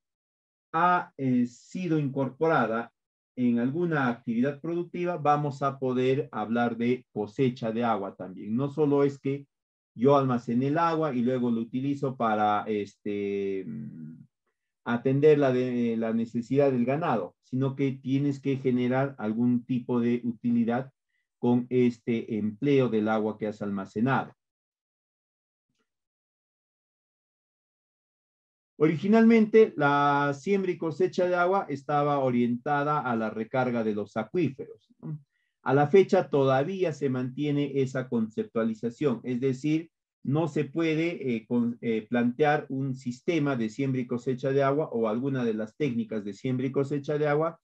ha sido incorporada en alguna actividad productiva, vamos a poder hablar de cosecha de agua también. No solo es que yo almacené el agua y luego lo utilizo para atender la necesidad del ganado, sino que tienes que generar algún tipo de utilidad con este empleo del agua que has almacenado. Originalmente, la siembra y cosecha de agua estaba orientada a la recarga de los acuíferos, ¿no? A la fecha todavía se mantiene esa conceptualización, es decir, no se puede plantear un sistema de siembra y cosecha de agua o alguna de las técnicas de siembra y cosecha de agua,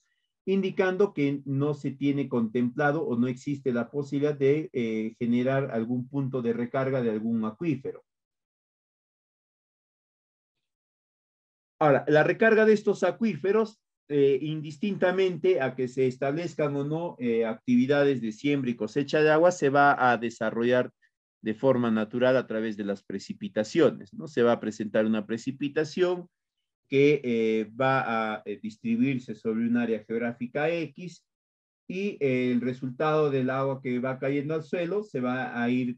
indicando que no se tiene contemplado o no existe la posibilidad de generar algún punto de recarga de algún acuífero. Ahora, la recarga de estos acuíferos, indistintamente a que se establezcan o no actividades de siembra y cosecha de agua, se va a desarrollar de forma natural a través de las precipitaciones, ¿no? Se va a presentar una precipitación que va a distribuirse sobre un área geográfica X y el resultado del agua que va cayendo al suelo se va a ir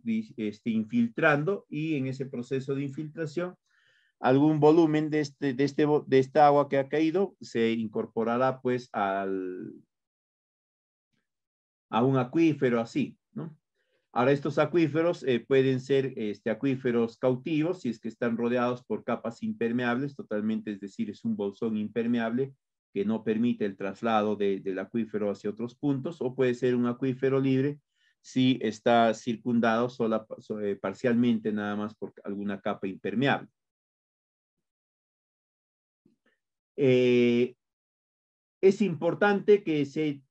infiltrando y en ese proceso de infiltración algún volumen de esta agua que ha caído se incorporará pues a un acuífero así, ¿no? Ahora, estos acuíferos pueden ser acuíferos cautivos si es que están rodeados por capas impermeables totalmente, es decir, es un bolsón impermeable que no permite el traslado del acuífero hacia otros puntos, o puede ser un acuífero libre si está circundado parcialmente nada más por alguna capa impermeable. Es importante que se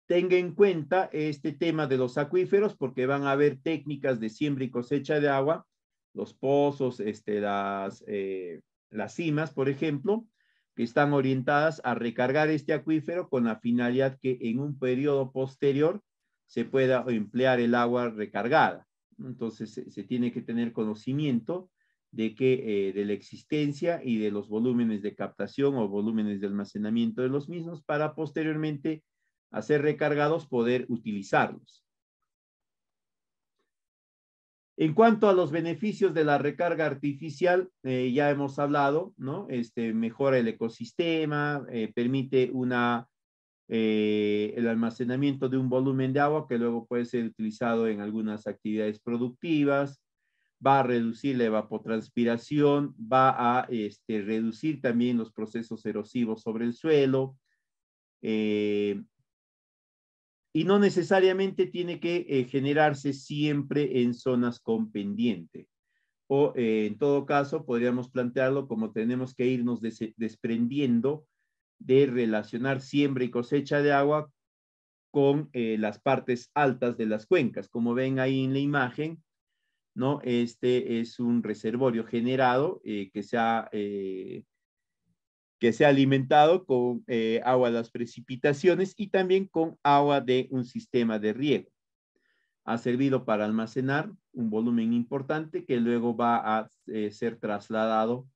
tenga en cuenta este tema de los acuíferos porque van a haber técnicas de siembra y cosecha de agua, los pozos, las cimas, por ejemplo, que están orientadas a recargar este acuífero con la finalidad que en un periodo posterior se pueda emplear el agua recargada. Entonces se tiene que tener conocimiento de la existencia y de los volúmenes de captación o volúmenes de almacenamiento de los mismos para posteriormente a ser recargados, poder utilizarlos. En cuanto a los beneficios de la recarga artificial, ya hemos hablado, ¿no? Mejora el ecosistema, permite el almacenamiento de un volumen de agua que luego puede ser utilizado en algunas actividades productivas, va a reducir la evapotranspiración, va a reducir también los procesos erosivos sobre el suelo, y no necesariamente tiene que generarse siempre en zonas con pendiente. O en todo caso, podríamos plantearlo como tenemos que irnos desprendiendo de relacionar siembra y cosecha de agua con las partes altas de las cuencas. Como ven ahí en la imagen, ¿no? Este es un reservorio generado que se ha alimentado con agua de las precipitaciones y también con agua de un sistema de riego. Ha servido para almacenar un volumen importante que luego va a ser trasladado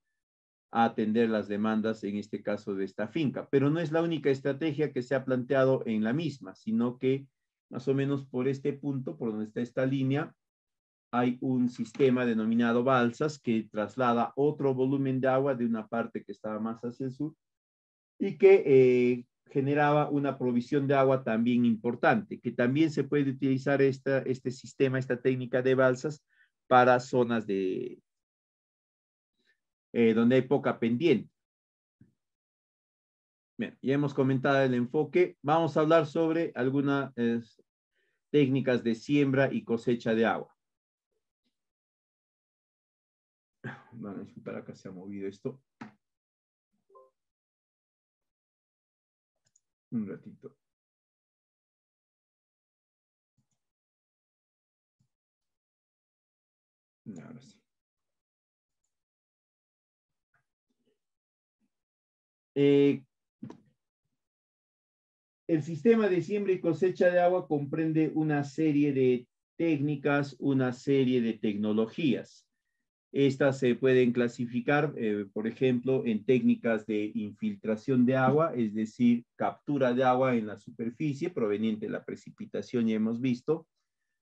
a atender las demandas, en este caso de esta finca. Pero no es la única estrategia que se ha planteado en la misma, sino que más o menos por este punto, por donde está esta línea, hay un sistema denominado balsas que traslada otro volumen de agua de una parte que estaba más hacia el sur y que generaba una provisión de agua también importante, que también se puede utilizar este sistema, esta técnica de balsas para zonas donde hay poca pendiente. Bien, ya hemos comentado el enfoque. Vamos a hablar sobre algunas técnicas de siembra y cosecha de agua. Van a disculpar, acá se ha movido esto. Un ratito. Ahora sí. El sistema de siembra y cosecha de agua comprende una serie de técnicas, una serie de tecnologías. Estas se pueden clasificar, por ejemplo, en técnicas de infiltración de agua, es decir, captura de agua en la superficie proveniente de la precipitación, ya hemos visto,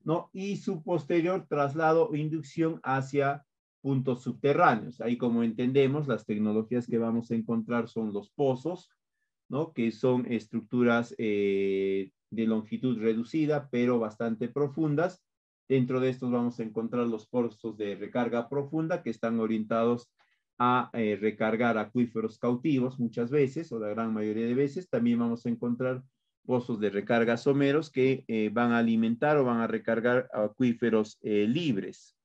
¿no? Y su posterior traslado o inducción hacia puntos subterráneos. Ahí, como entendemos, las tecnologías que vamos a encontrar son los pozos, ¿no? Que son estructuras de longitud reducida, pero bastante profundas. Dentro de estos vamos a encontrar los pozos de recarga profunda que están orientados a recargar acuíferos cautivos muchas veces, o la gran mayoría de veces. También vamos a encontrar pozos de recarga someros que van a alimentar o van a recargar acuíferos libres.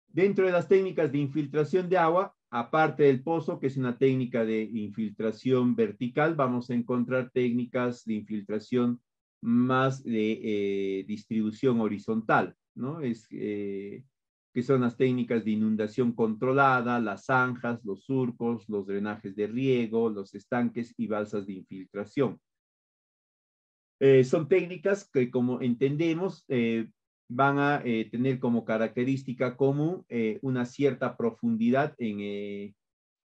Dentro de las técnicas de infiltración de agua, aparte del pozo, que es una técnica de infiltración vertical, vamos a encontrar técnicas de infiltración más de distribución horizontal, ¿no? Que son las técnicas de inundación controlada, las zanjas, los surcos, los drenajes de riego, los estanques y balsas de infiltración. Son técnicas que, como entendemos, van a tener como característica común una cierta profundidad en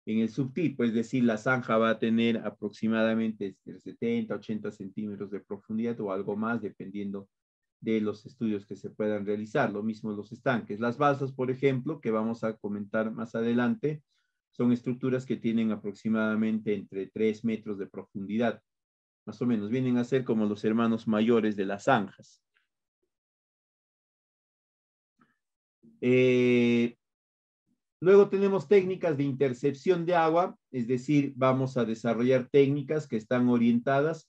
el subtipo, es decir, la zanja va a tener aproximadamente 70, 80 centímetros de profundidad o algo más, dependiendo de los estudios que se puedan realizar. Lo mismo los estanques. Las balsas, por ejemplo, que vamos a comentar más adelante, Son estructuras que tienen aproximadamente entre 3 metros de profundidad. Más o menos, vienen a ser como los hermanos mayores de las zanjas. Luego tenemos técnicas de intercepción de agua, es decir, vamos a desarrollar técnicas que están orientadas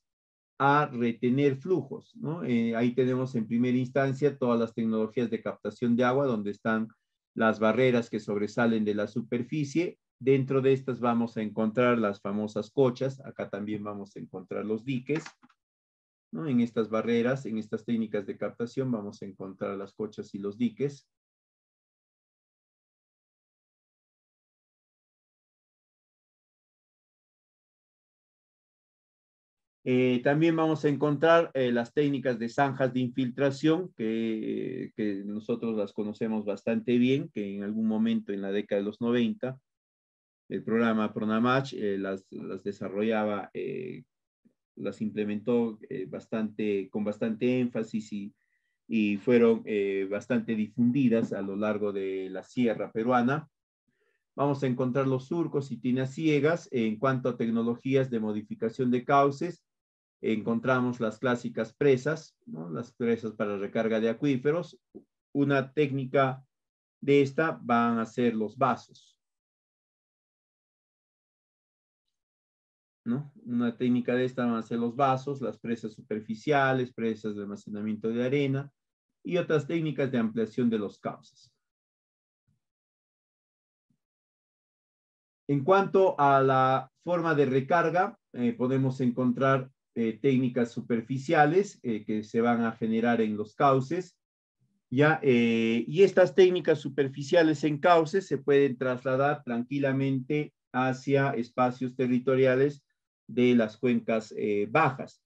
a retener flujos, ¿no? Ahí tenemos en primera instancia todas las tecnologías de captación de agua, donde están las barreras que sobresalen de la superficie. Dentro de estas vamos a encontrar las famosas cochas, acá también vamos a encontrar los diques, ¿no? En estas barreras, en estas técnicas de captación vamos a encontrar las cochas y los diques. También vamos a encontrar las técnicas de zanjas de infiltración, que nosotros las conocemos bastante bien, que en algún momento en la década de los 90, el programa Pronamach las desarrollaba, las implementó con bastante énfasis y fueron bastante difundidas a lo largo de la sierra peruana. Vamos a encontrar los surcos y tinas ciegas. En cuanto a tecnologías de modificación de cauces, encontramos las clásicas presas, ¿no? Las presas para recarga de acuíferos. Una técnica de esta van a ser los vasos, ¿no? Una técnica de esta van a ser los vasos, las presas superficiales, presas de almacenamiento de arena y otras técnicas de ampliación de los cauces. En cuanto a la forma de recarga, podemos encontrar técnicas superficiales que se van a generar en los cauces, ¿ya? Y estas técnicas superficiales en cauces se pueden trasladar tranquilamente hacia espacios territoriales de las cuencas bajas.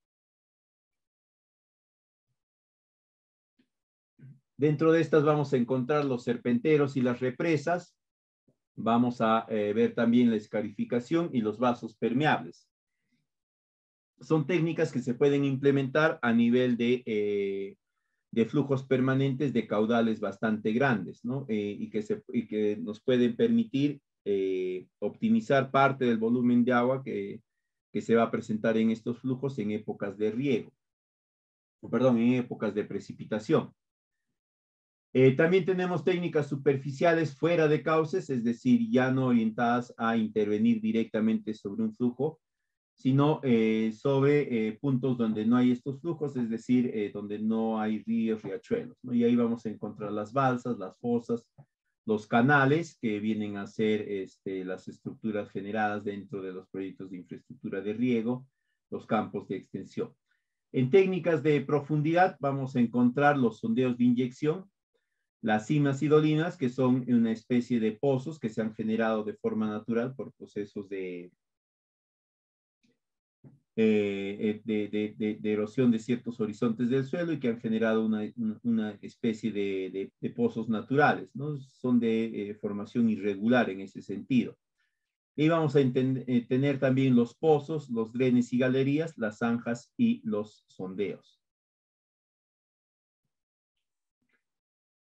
Dentro de estas vamos a encontrar los serpenteros y las represas. Vamos a ver también la escarificación y los vasos permeables. Son técnicas que se pueden implementar a nivel de flujos permanentes de caudales bastante grandes, ¿no? Y que nos pueden permitir optimizar parte del volumen de agua que se va a presentar en estos flujos en épocas de riego, perdón, en épocas de precipitación. También tenemos técnicas superficiales fuera de cauces, es decir, ya no orientadas a intervenir directamente sobre un flujo, sino sobre puntos donde no hay estos flujos, es decir, donde no hay ríos, riachuelos, ¿no? Y ahí vamos a encontrar las balsas, las fosas, los canales, que vienen a ser las estructuras generadas dentro de los proyectos de infraestructura de riego, los campos de extensión. En técnicas de profundidad vamos a encontrar los sondeos de inyección, las cimas y dolinas, que son una especie de pozos que se han generado de forma natural por procesos de erosión de ciertos horizontes del suelo y que han generado una especie de pozos naturales, ¿no? Son de formación irregular en ese sentido. Y vamos a tener también los pozos, los drenes y galerías, las zanjas y los sondeos.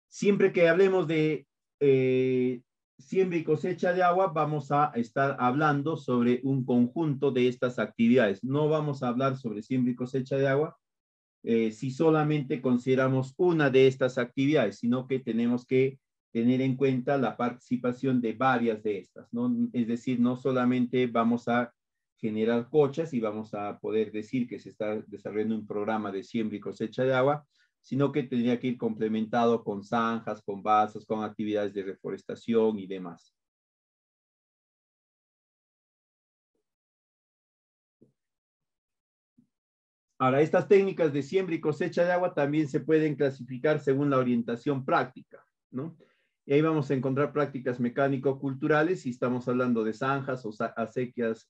Siempre que hablemos de siembra y cosecha de agua, vamos a estar hablando sobre un conjunto de estas actividades. No vamos a hablar sobre siembra y cosecha de agua si solamente consideramos una de estas actividades, sino que tenemos que tener en cuenta la participación de varias de estas, ¿no? Es decir, no solamente vamos a generar cochas y vamos a poder decir que se está desarrollando un programa de siembra y cosecha de agua, sino que tendría que ir complementado con zanjas, con vasos, con actividades de reforestación y demás. Ahora, estas técnicas de siembra y cosecha de agua también se pueden clasificar según la orientación práctica, ¿no? Y ahí vamos a encontrar prácticas mecánico-culturales, si estamos hablando de zanjas o acequias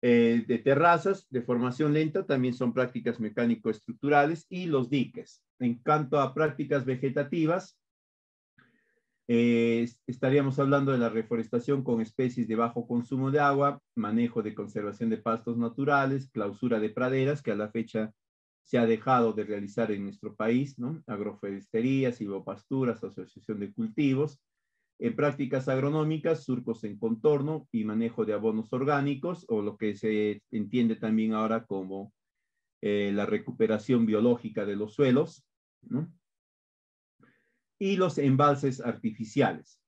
de terrazas de formación lenta, también son prácticas mecánico-estructurales, y los diques. En cuanto a prácticas vegetativas, estaríamos hablando de la reforestación con especies de bajo consumo de agua, manejo de conservación de pastos naturales, clausura de praderas, que a la fecha se ha dejado de realizar en nuestro país, ¿no? Agroforestería, silvopasturas, asociación de cultivos, En prácticas agronómicas, surcos en contorno y manejo de abonos orgánicos, o lo que se entiende también ahora como la recuperación biológica de los suelos, ¿no? Y los embalses artificiales.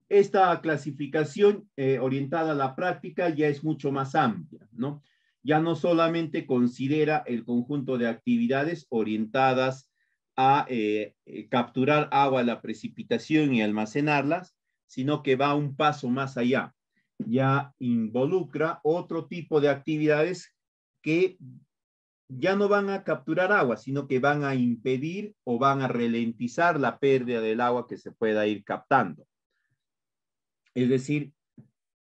Esta clasificación orientada a la práctica ya es mucho más amplia, ¿no? Ya no solamente considera el conjunto de actividades orientadas a capturar agua de la precipitación y almacenarlas, sino que va un paso más allá. Ya involucra otro tipo de actividades que ya no van a capturar agua, sino que van a impedir o van a ralentizar la pérdida del agua que se pueda ir captando. Es decir,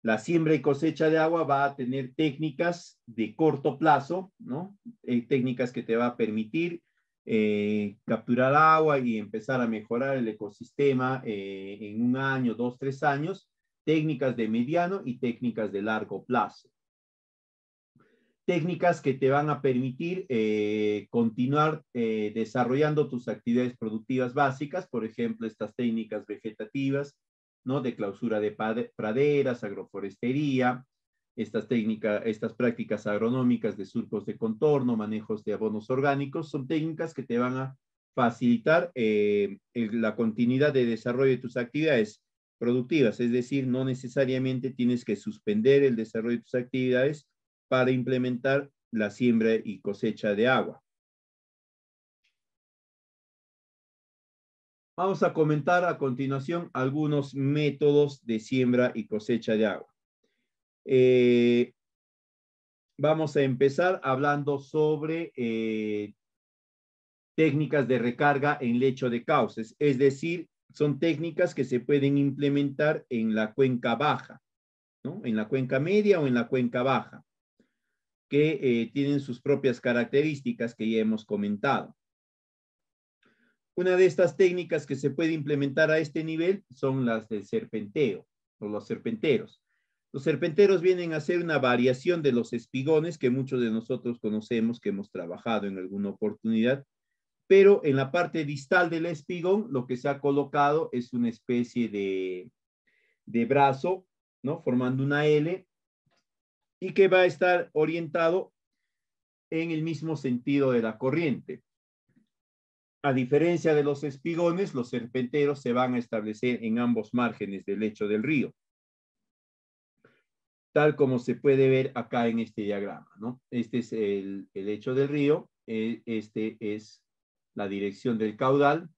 la siembra y cosecha de agua va a tener técnicas de corto plazo, ¿no? Técnicas que te va a permitir capturar agua y empezar a mejorar el ecosistema en 1 año, 2, 3 años, técnicas de mediano y técnicas de largo plazo. Técnicas que te van a permitir continuar desarrollando tus actividades productivas básicas, por ejemplo, estas técnicas vegetativas, ¿no? De clausura de praderas, agroforestería, estas prácticas agronómicas de surcos de contorno, manejos de abonos orgánicos, son técnicas que te van a facilitar la continuidad de desarrollo de tus actividades productivas, es decir, no necesariamente tienes que suspender el desarrollo de tus actividades para implementar la siembra y cosecha de agua. Vamos a comentar a continuación algunos métodos de siembra y cosecha de agua. Vamos a empezar hablando sobre técnicas de recarga en lecho de cauces, es decir, son técnicas que se pueden implementar en la cuenca baja, ¿no? En la cuenca media o en la cuenca baja, que tienen sus propias características que ya hemos comentado. Una de estas técnicas que se puede implementar a este nivel son las del serpenteo, o los serpenteros. Los serpenteros vienen a ser una variación de los espigones que muchos de nosotros conocemos, que hemos trabajado en alguna oportunidad, pero en la parte distal del espigón lo que se ha colocado es una especie de brazo, ¿no? Formando una L, y que va a estar orientado en el mismo sentido de la corriente. A diferencia de los espigones, los serpenteros se van a establecer en ambos márgenes del lecho del río, tal como se puede ver acá en este diagrama, ¿no? Este es el lecho del río, este es la dirección del caudal,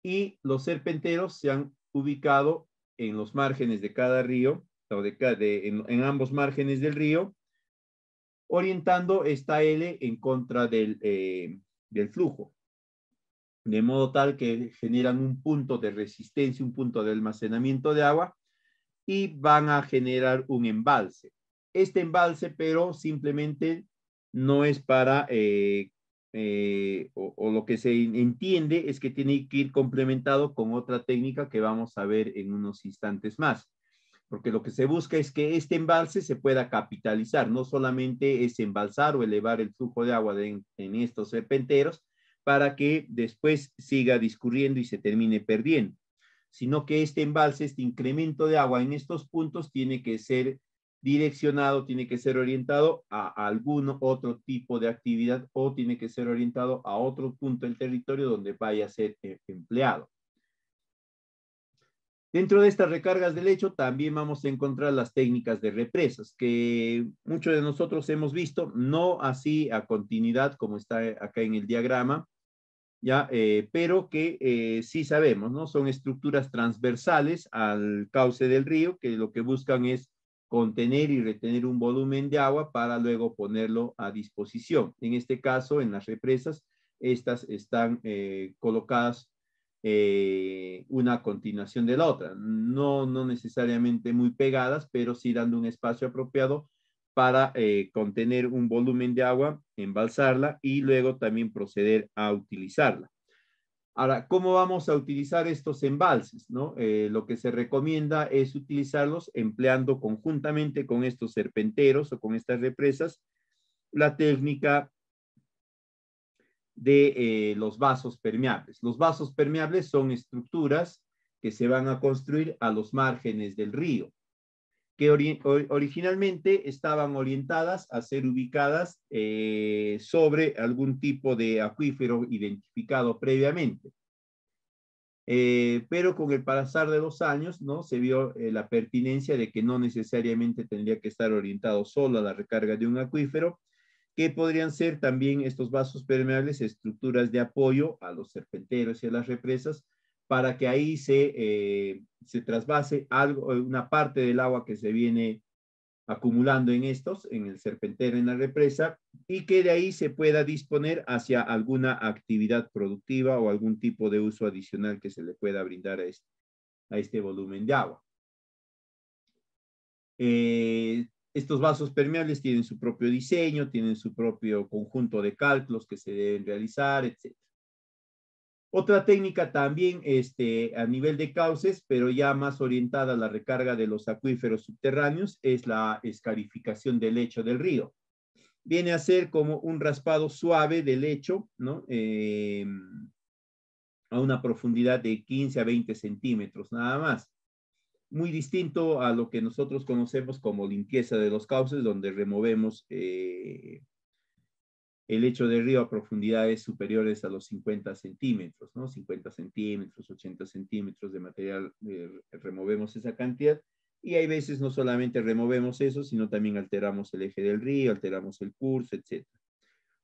y los serpenteros se han ubicado en los márgenes de cada río, o en ambos márgenes del río, orientando esta L en contra del flujo, de modo tal que generan un punto de resistencia, un punto de almacenamiento de agua, y van a generar un embalse. Este embalse, pero simplemente no es para, o lo que se entiende es que tiene que ir complementado con otra técnica que vamos a ver en unos instantes más, porque lo que se busca es que este embalse se pueda capitalizar, no solamente es embalsar o elevar el flujo de agua en estos serpenteros para que después siga discurriendo y se termine perdiendo, sino que este embalse, este incremento de agua en estos puntos tiene que ser direccionado, tiene que ser orientado a algún otro tipo de actividad o tiene que ser orientado a otro punto del territorio donde vaya a ser empleado. Dentro de estas recargas de lecho también vamos a encontrar las técnicas de represas, que muchos de nosotros hemos visto, no así a continuidad como está acá en el diagrama, ¿ya? Pero que sí sabemos, ¿no? Son estructuras transversales al cauce del río que lo que buscan es contener y retener un volumen de agua para luego ponerlo a disposición. En este caso, en las represas, estas están colocadas una a continuación de la otra, no necesariamente muy pegadas, pero sí dando un espacio apropiado para contener un volumen de agua, embalsarla y luego también proceder a utilizarla. Ahora, ¿cómo vamos a utilizar estos embalses, no? Lo que se recomienda es utilizarlos empleando conjuntamente con estos serpenteros o con estas represas la técnica de los vasos permeables. Los vasos permeables son estructuras que se van a construir a los márgenes del río, que originalmente estaban orientadas a ser ubicadas sobre algún tipo de acuífero identificado previamente. Pero con el pasar de los años, ¿no? Se vio la pertinencia de que no necesariamente tendría que estar orientado solo a la recarga de un acuífero, que podrían ser también estos vasos permeables, estructuras de apoyo a los serpenteros y a las represas, para que ahí se trasvase algo, una parte del agua que se viene acumulando en estos, en el serpentero, en la represa, y que de ahí se pueda disponer hacia alguna actividad productiva o algún tipo de uso adicional que se le pueda brindar a este volumen de agua. Estos vasos permeables tienen su propio diseño, tienen su propio conjunto de cálculos que se deben realizar, etc. Otra técnica también a nivel de cauces, pero ya más orientada a la recarga de los acuíferos subterráneos, es la escarificación del lecho del río. Viene a ser como un raspado suave del lecho, ¿no? A una profundidad de 15 a 20 centímetros, nada más. Muy distinto a lo que nosotros conocemos como limpieza de los cauces, donde removemos el lecho del río a profundidades superiores a los 50 centímetros, ¿no? 50 centímetros, 80 centímetros de material, removemos esa cantidad. Y hay veces no solamente removemos eso, sino también alteramos el eje del río, alteramos el curso, etc.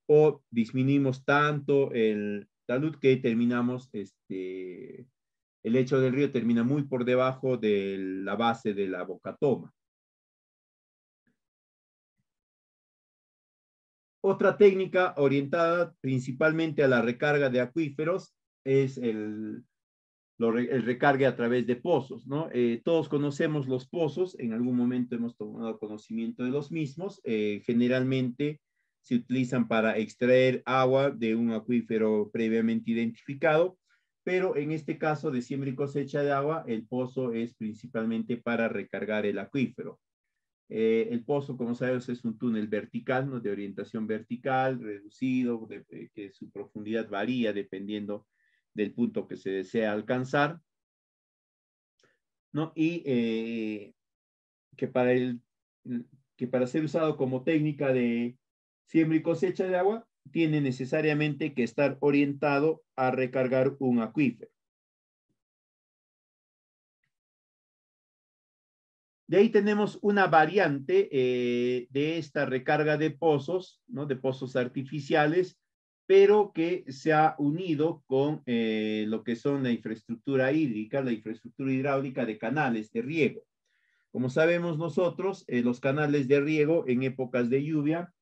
O disminuimos tanto el talud que terminamos, el lecho del río termina muy por debajo de la base de la bocatoma. Otra técnica orientada principalmente a la recarga de acuíferos es el recargue a través de pozos, ¿no? Todos conocemos los pozos, en algún momento hemos tomado conocimiento de los mismos. Generalmente se utilizan para extraer agua de un acuífero previamente identificado, pero en este caso de siembra y cosecha de agua, el pozo es principalmente para recargar el acuífero. El pozo, como sabemos, es un túnel vertical, ¿no? De orientación vertical, reducido, que su profundidad varía dependiendo del punto que se desea alcanzar, ¿no? Y que, que para ser usado como técnica de siembra y cosecha de agua, tiene necesariamente que estar orientado a recargar un acuífero. De ahí tenemos una variante de esta recarga de pozos, ¿no? De pozos artificiales, pero que se ha unido con lo que son la infraestructura hídrica, la infraestructura hidráulica de canales de riego. Como sabemos nosotros, los canales de riego en épocas de lluvia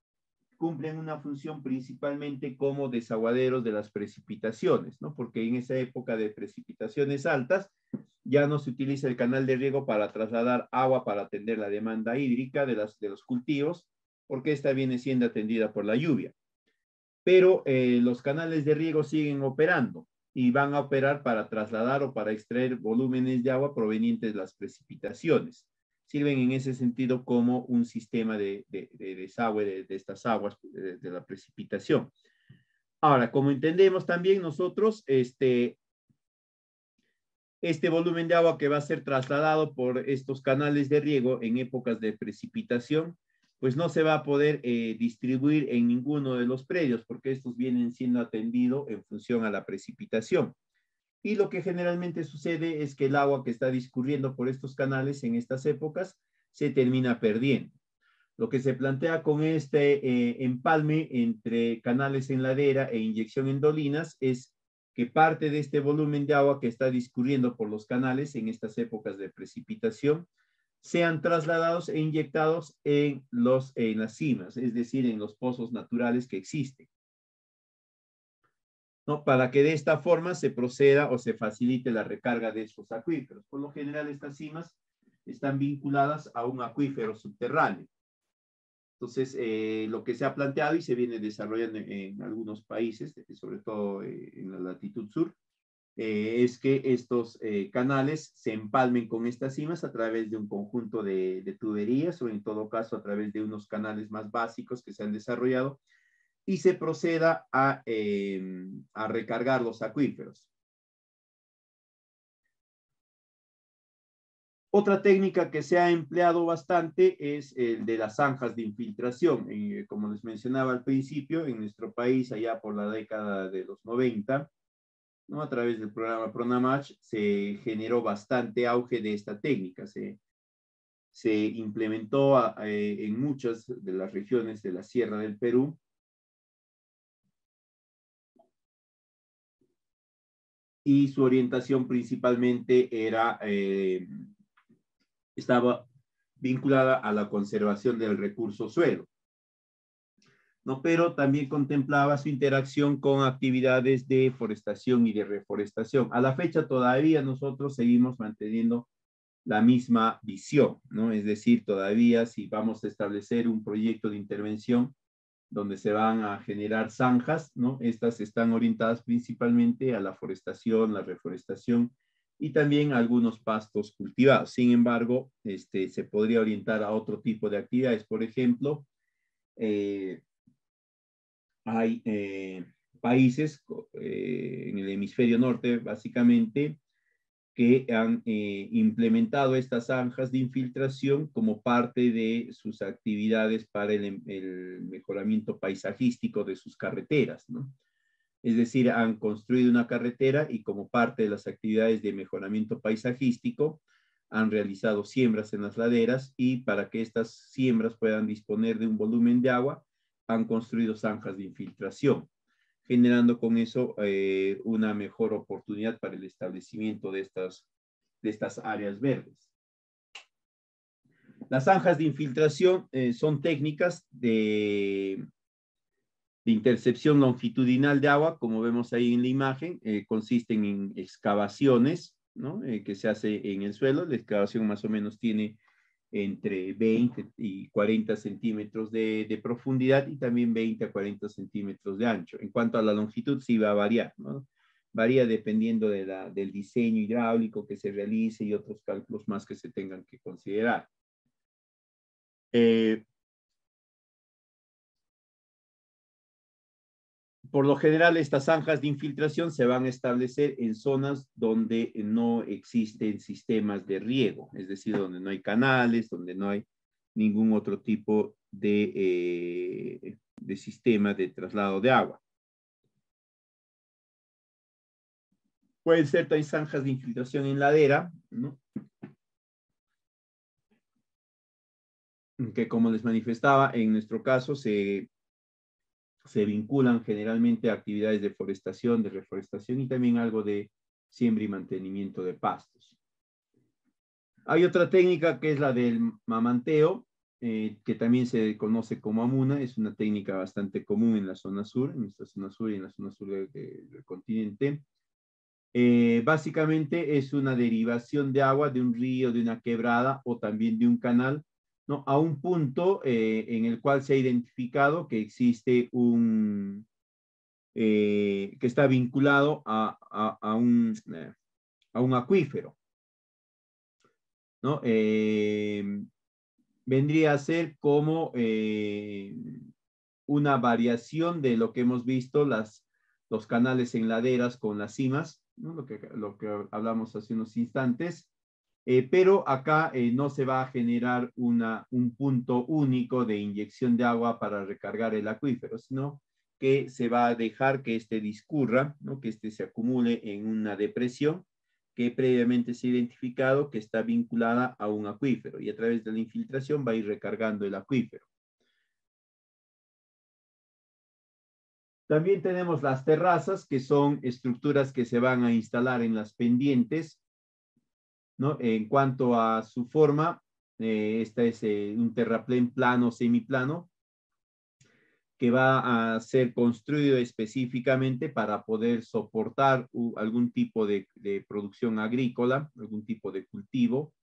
cumplen una función principalmente como desaguaderos de las precipitaciones, ¿no? Porque en esa época de precipitaciones altas ya no se utiliza el canal de riego para trasladar agua para atender la demanda hídrica de los cultivos, porque esta viene siendo atendida por la lluvia. Pero los canales de riego siguen operando y van a operar para trasladar o para extraer volúmenes de agua provenientes de las precipitaciones. Sirven en ese sentido como un sistema de desagüe de estas aguas de la precipitación. Ahora, como entendemos también nosotros, este volumen de agua que va a ser trasladado por estos canales de riego en épocas de precipitación, pues no se va a poder distribuir en ninguno de los predios, porque estos vienen siendo atendidos en función a la precipitación. Y lo que generalmente sucede es que el agua que está discurriendo por estos canales en estas épocas se termina perdiendo. Lo que se plantea con este empalme entre canales en ladera e inyección en dolinas es que parte de este volumen de agua que está discurriendo por los canales en estas épocas de precipitación sean trasladados e inyectados en las cimas, es decir, en los pozos naturales que existen, ¿no? Para que de esta forma se proceda o se facilite la recarga de estos acuíferos. Por lo general, estas cimas están vinculadas a un acuífero subterráneo. Entonces, lo que se ha planteado y se viene desarrollando en algunos países, sobre todo en la latitud sur, es que estos canales se empalmen con estas cimas a través de un conjunto de tuberías o en todo caso a través de unos canales más básicos que se han desarrollado y se proceda a recargar los acuíferos. Otra técnica que se ha empleado bastante es el de las zanjas de infiltración. Como les mencionaba al principio, en nuestro país, allá por la década de los 90, ¿no? A través del programa Pronamach, se generó bastante auge de esta técnica. Se implementó en muchas de las regiones de la Sierra del Perú. Y su orientación principalmente estaba vinculada a la conservación del recurso suelo, ¿no? Pero también contemplaba su interacción con actividades de forestación y de reforestación. A la fecha todavía nosotros seguimos manteniendo la misma visión, ¿no? Es decir, todavía si vamos a establecer un proyecto de intervención donde se van a generar zanjas, ¿no? Estas están orientadas principalmente a la forestación, la reforestación y también a algunos pastos cultivados. Sin embargo, se podría orientar a otro tipo de actividades. Por ejemplo, hay países en el hemisferio norte, básicamente, que han implementado estas zanjas de infiltración como parte de sus actividades para el mejoramiento paisajístico de sus carreteras, ¿no? Es decir, han construido una carretera y como parte de las actividades de mejoramiento paisajístico, han realizado siembras en las laderas y para que estas siembras puedan disponer de un volumen de agua, han construido zanjas de infiltración, generando con eso una mejor oportunidad para el establecimiento de estas áreas verdes. Las zanjas de infiltración son técnicas de intercepción longitudinal de agua, como vemos ahí en la imagen, consisten en excavaciones, ¿no? Que se hace en el suelo. La excavación más o menos tiene entre 20 y 40 centímetros de profundidad y también 20 a 40 centímetros de ancho. En cuanto a la longitud, sí va a variar, ¿no? Varía dependiendo del diseño hidráulico que se realice y otros cálculos más que se tengan que considerar. Por lo general, estas zanjas de infiltración se van a establecer en zonas donde no existen sistemas de riego, es decir, donde no hay canales, donde no hay ningún otro tipo de sistema de traslado de agua. Pueden ser también zanjas de infiltración en ladera, ¿no? Que como les manifestaba, en nuestro caso se vinculan generalmente a actividades de forestación, de reforestación y también algo de siembra y mantenimiento de pastos. Hay otra técnica que es la del mamanteo, que también se conoce como amuna. Es una técnica bastante común en la zona sur, en nuestra zona sur y en la zona sur del continente. Básicamente es una derivación de agua de un río, de una quebrada o también de un canal, ¿no? A un punto en el cual se ha identificado que existe que está vinculado a un acuífero, ¿no? Vendría a ser como una variación de lo que hemos visto, los canales en laderas con las cimas, ¿no? Lo que hablamos hace unos instantes, pero acá no se va a generar un punto único de inyección de agua para recargar el acuífero, sino que se va a dejar que este discurra, ¿no? Que este se acumule en una depresión que previamente se ha identificado que está vinculada a un acuífero y a través de la infiltración va a ir recargando el acuífero. También tenemos las terrazas, que son estructuras que se van a instalar en las pendientes, ¿no? En cuanto a su forma, esta es un terraplén plano, semiplano, que va a ser construido específicamente para poder soportar algún tipo de producción agrícola, algún tipo de cultivo.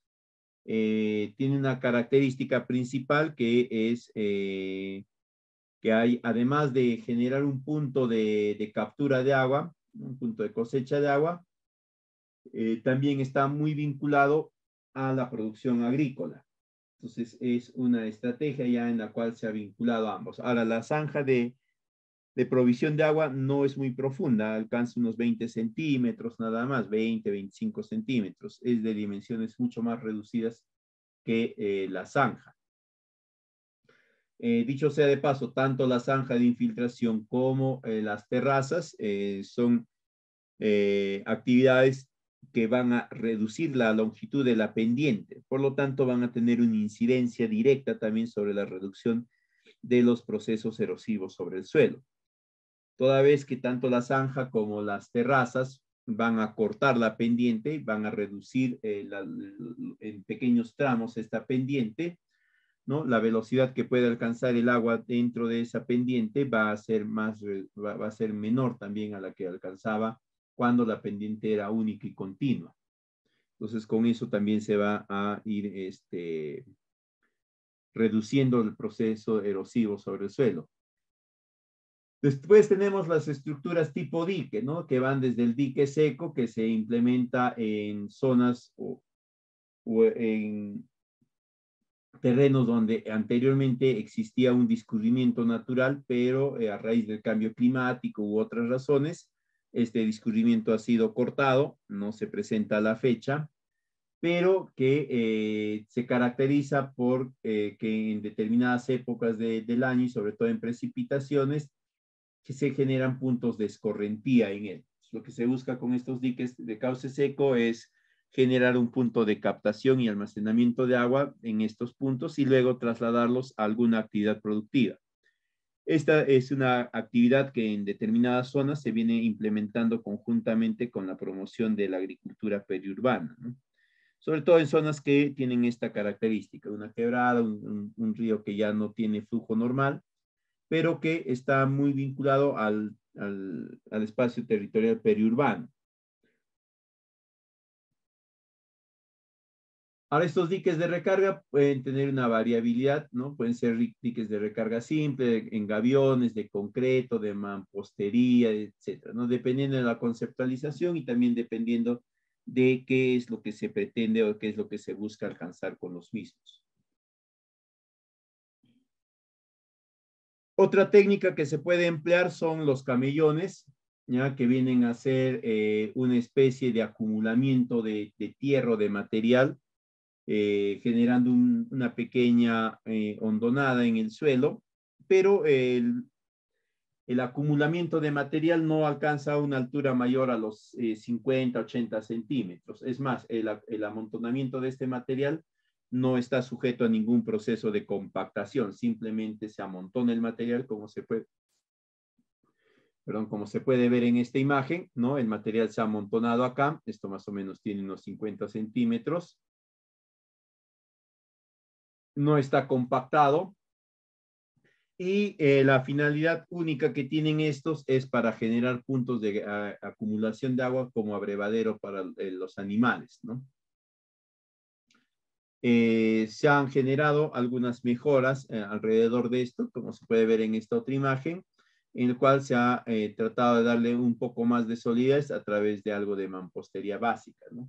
Tiene una característica principal que es que hay, además de generar un punto de captura de agua, un punto de cosecha de agua, también está muy vinculado a la producción agrícola. Entonces es una estrategia ya en la cual se ha vinculado a ambos. Ahora, la zanja de de provisión de agua no es muy profunda, alcanza unos 20 centímetros nada más, 20, 25 centímetros. Es de dimensiones mucho más reducidas que la zanja. Dicho sea de paso, tanto la zanja de infiltración como las terrazas son actividades que van a reducir la longitud de la pendiente. Por lo tanto, van a tener una incidencia directa también sobre la reducción de los procesos erosivos sobre el suelo. Toda vez que tanto la zanja como las terrazas van a cortar la pendiente y van a reducir en pequeños tramos esta pendiente, ¿no? La velocidad que puede alcanzar el agua dentro de esa pendiente va a ser va a ser menor también a la que alcanzaba cuando la pendiente era única y continua. Entonces, con eso también se va a ir reduciendo el proceso erosivo sobre el suelo. Después tenemos las estructuras tipo dique, ¿no? Que van desde el dique seco, que se implementa en zonas o en terrenos donde anteriormente existía un discurrimiento natural, pero a raíz del cambio climático u otras razones, este discurrimiento ha sido cortado, no se presenta a la fecha, pero que se caracteriza por que en determinadas épocas del año y sobre todo en precipitaciones, que se generan puntos de escorrentía en él. Lo que se busca con estos diques de cauce seco es generar un punto de captación y almacenamiento de agua en estos puntos y luego trasladarlos a alguna actividad productiva. Esta es una actividad que en determinadas zonas se viene implementando conjuntamente con la promoción de la agricultura periurbana, ¿no? Sobre todo en zonas que tienen esta característica, una quebrada, un río que ya no tiene flujo normal, pero que está muy vinculado al espacio territorial periurbano. Ahora, estos diques de recarga pueden tener una variabilidad, ¿no? Pueden ser diques de recarga simple, en gaviones, de concreto, de mampostería, etcétera, ¿no? Dependiendo de la conceptualización y también dependiendo de qué es lo que se pretende o qué es lo que se busca alcanzar con los mismos. Otra técnica que se puede emplear son los camellones, ya que vienen a ser una especie de acumulamiento de tierra o de material, generando una pequeña hondonada en el suelo, pero el acumulamiento de material no alcanza una altura mayor a los 50, 80 centímetros. Es más, el amontonamiento de este material no está sujeto a ningún proceso de compactación, simplemente se amontona el material como se puede ver en esta imagen, ¿no? El material se ha amontonado acá, esto más o menos tiene unos 50 centímetros, no está compactado, y la finalidad única que tienen estos es para generar puntos de acumulación de agua como abrevadero para los animales, ¿no? Se han generado algunas mejoras alrededor de esto, como se puede ver en esta otra imagen, en el cual se ha tratado de darle un poco más de solidez a través de algo de mampostería básica, ¿no?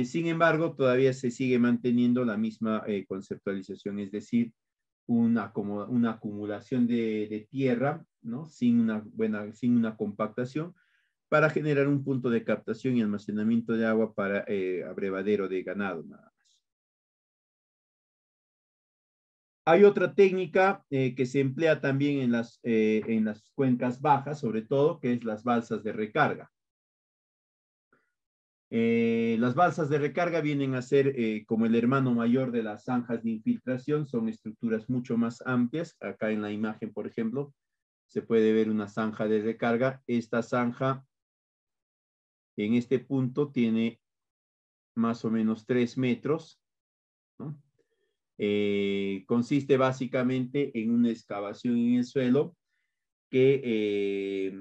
Sin embargo, todavía se sigue manteniendo la misma conceptualización, es decir, una acumulación de tierra, ¿no? Sin una compactación, para generar un punto de captación y almacenamiento de agua para abrevadero de ganado, nada más. Hay otra técnica que se emplea también en las cuencas bajas, sobre todo, que es las balsas de recarga. Las balsas de recarga vienen a ser como el hermano mayor de las zanjas de infiltración, son estructuras mucho más amplias. Acá en la imagen, por ejemplo, se puede ver una zanja de recarga. Esta zanja en este punto tiene más o menos 3 metros, ¿no? Consiste básicamente en una excavación en el suelo que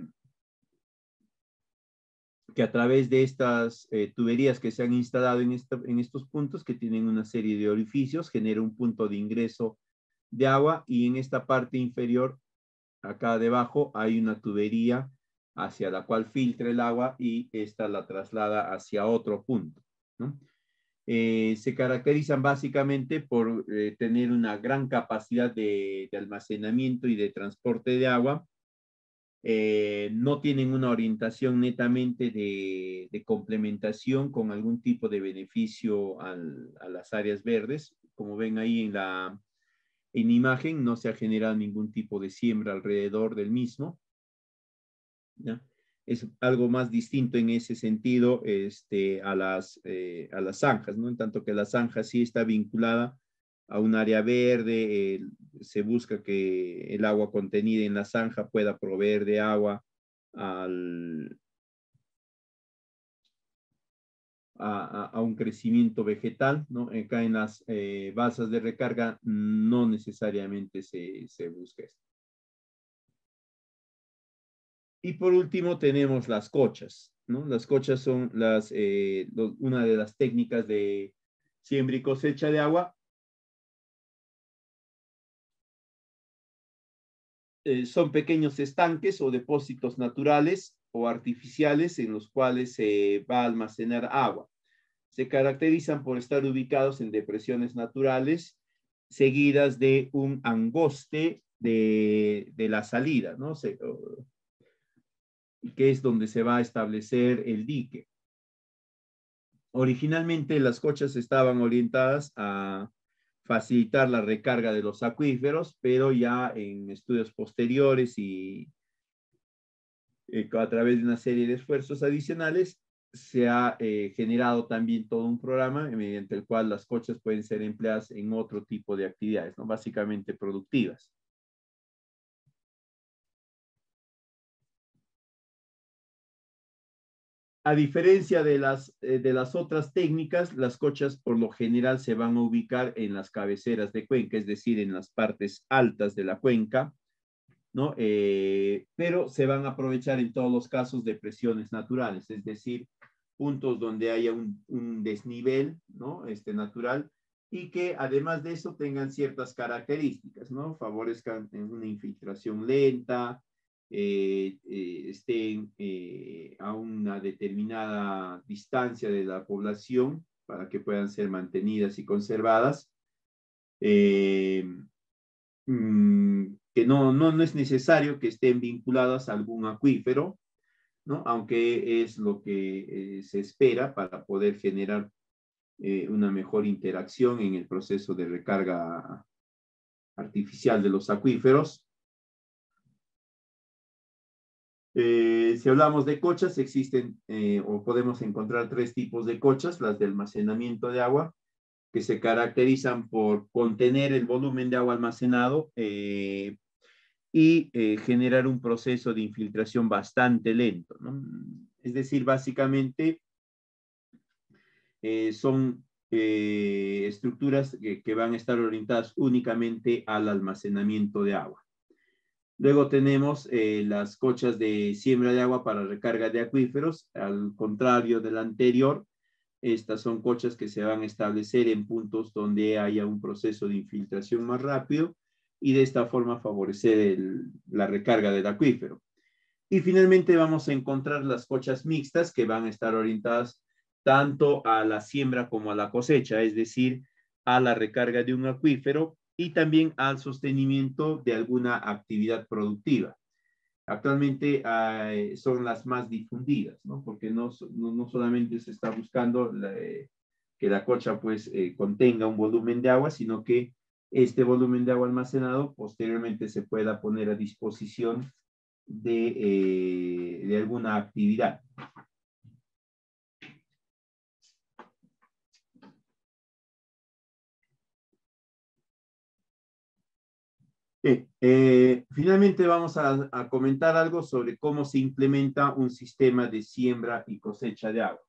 a través de estas tuberías que se han instalado en estos puntos, que tienen una serie de orificios, genera un punto de ingreso de agua, y en esta parte inferior, acá debajo, hay una tubería hacia la cual filtra el agua y esta la traslada hacia otro punto, ¿no? Se caracterizan básicamente por tener una gran capacidad de almacenamiento y de transporte de agua, no tienen una orientación netamente de complementación con algún tipo de beneficio a las áreas verdes. Como ven ahí en imagen, no se ha generado ningún tipo de siembra alrededor del mismo, ¿ya? Es algo más distinto en ese sentido a las zanjas, ¿no? En tanto que la zanja sí está vinculada a un área verde, se busca que el agua contenida en la zanja pueda proveer de agua al, a un crecimiento vegetal, ¿no? Acá en las balsas de recarga no necesariamente se busca esto. Y por último tenemos las cochas, ¿no? Las cochas son una de las técnicas de siembra y cosecha de agua. Son pequeños estanques o depósitos naturales o artificiales en los cuales se va a almacenar agua. Se caracterizan por estar ubicados en depresiones naturales seguidas de un angoste de la salida, ¿no? Que es donde se va a establecer el dique. Originalmente las cochas estaban orientadas a facilitar la recarga de los acuíferos, pero ya en estudios posteriores y a través de una serie de esfuerzos adicionales se ha generado también todo un programa mediante el cual las cochas pueden ser empleadas en otro tipo de actividades, ¿no? Básicamente productivas. A diferencia de las otras técnicas, las cochas por lo general se van a ubicar en las cabeceras de cuenca, es decir, en las partes altas de la cuenca, ¿no? Pero se van a aprovechar en todos los casos de presiones naturales, es decir, puntos donde haya un desnivel, ¿no? Natural, y que además de eso tengan ciertas características, ¿no? Favorezcan una infiltración lenta, estén a una determinada distancia de la población para que puedan ser mantenidas y conservadas. Que no es necesario que estén vinculadas a algún acuífero, ¿no? Aunque es lo que se espera para poder generar una mejor interacción en el proceso de recarga artificial de los acuíferos. Si hablamos de cochas, existen o podemos encontrar tres tipos de cochas: las de almacenamiento de agua, que se caracterizan por contener el volumen de agua almacenado y generar un proceso de infiltración bastante lento, ¿no? Es decir, básicamente son estructuras que van a estar orientadas únicamente al almacenamiento de agua. Luego tenemos las cochas de siembra de agua para recarga de acuíferos. Al contrario de la anterior, estas son cochas que se van a establecer en puntos donde haya un proceso de infiltración más rápido y de esta forma favorecer la recarga del acuífero. Y finalmente vamos a encontrar las cochas mixtas, que van a estar orientadas tanto a la siembra como a la cosecha, es decir, a la recarga de un acuífero y también al sostenimiento de alguna actividad productiva. Actualmente son las más difundidas, ¿no? Porque no solamente se está buscando que la cocha pues contenga un volumen de agua, sino que este volumen de agua almacenado posteriormente se pueda poner a disposición de alguna actividad. Finalmente vamos a comentar algo sobre cómo se implementa un sistema de siembra y cosecha de agua.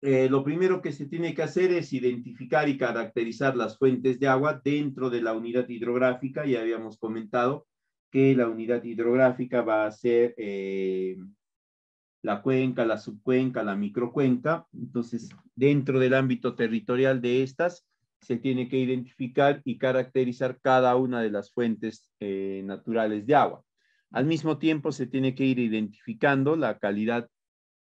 Lo primero que se tiene que hacer es identificar y caracterizar las fuentes de agua dentro de la unidad hidrográfica. Ya habíamos comentado que la unidad hidrográfica va a ser la cuenca, la subcuenca, la microcuenca. Entonces, dentro del ámbito territorial de estas, se tiene que identificar y caracterizar cada una de las fuentes naturales de agua. Al mismo tiempo, se tiene que ir identificando la calidad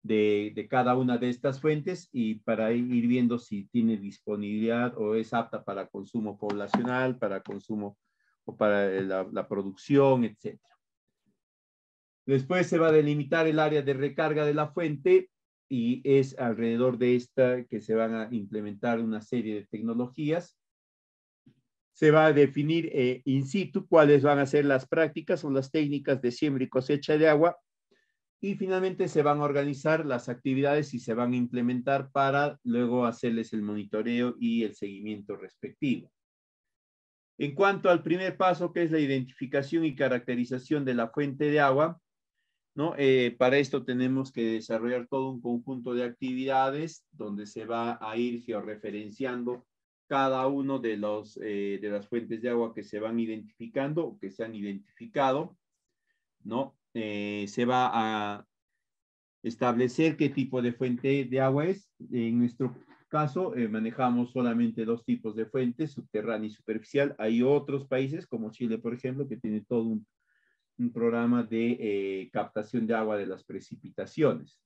de cada una de estas fuentes y para ir viendo si tiene disponibilidad o es apta para consumo poblacional, para consumo o para la producción, etc. Después se va a delimitar el área de recarga de la fuente y es alrededor de esta que se van a implementar una serie de tecnologías. Se va a definir in situ cuáles van a ser las prácticas o las técnicas de siembra y cosecha de agua. Y finalmente se van a organizar las actividades y se van a implementar para luego hacerles el monitoreo y el seguimiento respectivo. En cuanto al primer paso, que es la identificación y caracterización de la fuente de agua, ¿no? Para esto tenemos que desarrollar todo un conjunto de actividades donde se va a ir georreferenciando cada uno de las fuentes de agua que se van identificando o que se han identificado, ¿no? Se va a establecer qué tipo de fuente de agua es. En nuestro caso, manejamos solamente dos tipos de fuentes, subterránea y superficial. Hay otros países, como Chile, por ejemplo, que tiene todo un programa de captación de agua de las precipitaciones.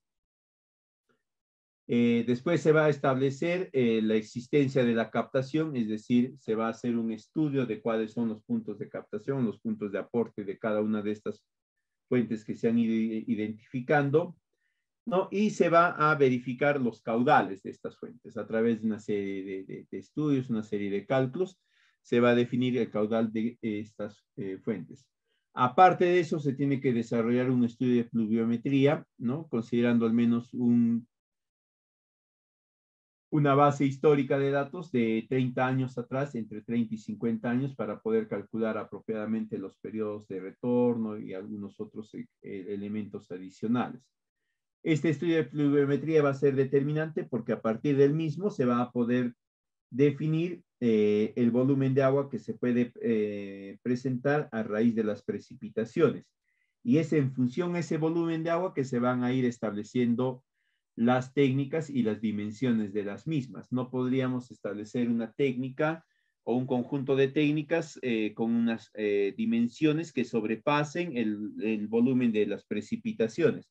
Después se va a establecer la existencia de la captación, es decir, se va a hacer un estudio de cuáles son los puntos de captación, los puntos de aporte de cada una de estas fuentes que se han ido identificando, ¿no? Y se va a verificar los caudales de estas fuentes a través de una serie de estudios, una serie de cálculos, se va a definir el caudal de estas fuentes. Aparte de eso, se tiene que desarrollar un estudio de pluviometría, ¿no? Considerando al menos una base histórica de datos de 30 años atrás, entre 30 y 50 años, para poder calcular apropiadamente los periodos de retorno y algunos otros elementos adicionales. Este estudio de pluviometría va a ser determinante porque a partir del mismo se va a poder definir el volumen de agua que se puede presentar a raíz de las precipitaciones. Y es en función de ese volumen de agua que se van a ir estableciendo las técnicas y las dimensiones de las mismas. No podríamos establecer una técnica o un conjunto de técnicas con unas dimensiones que sobrepasen el volumen de las precipitaciones,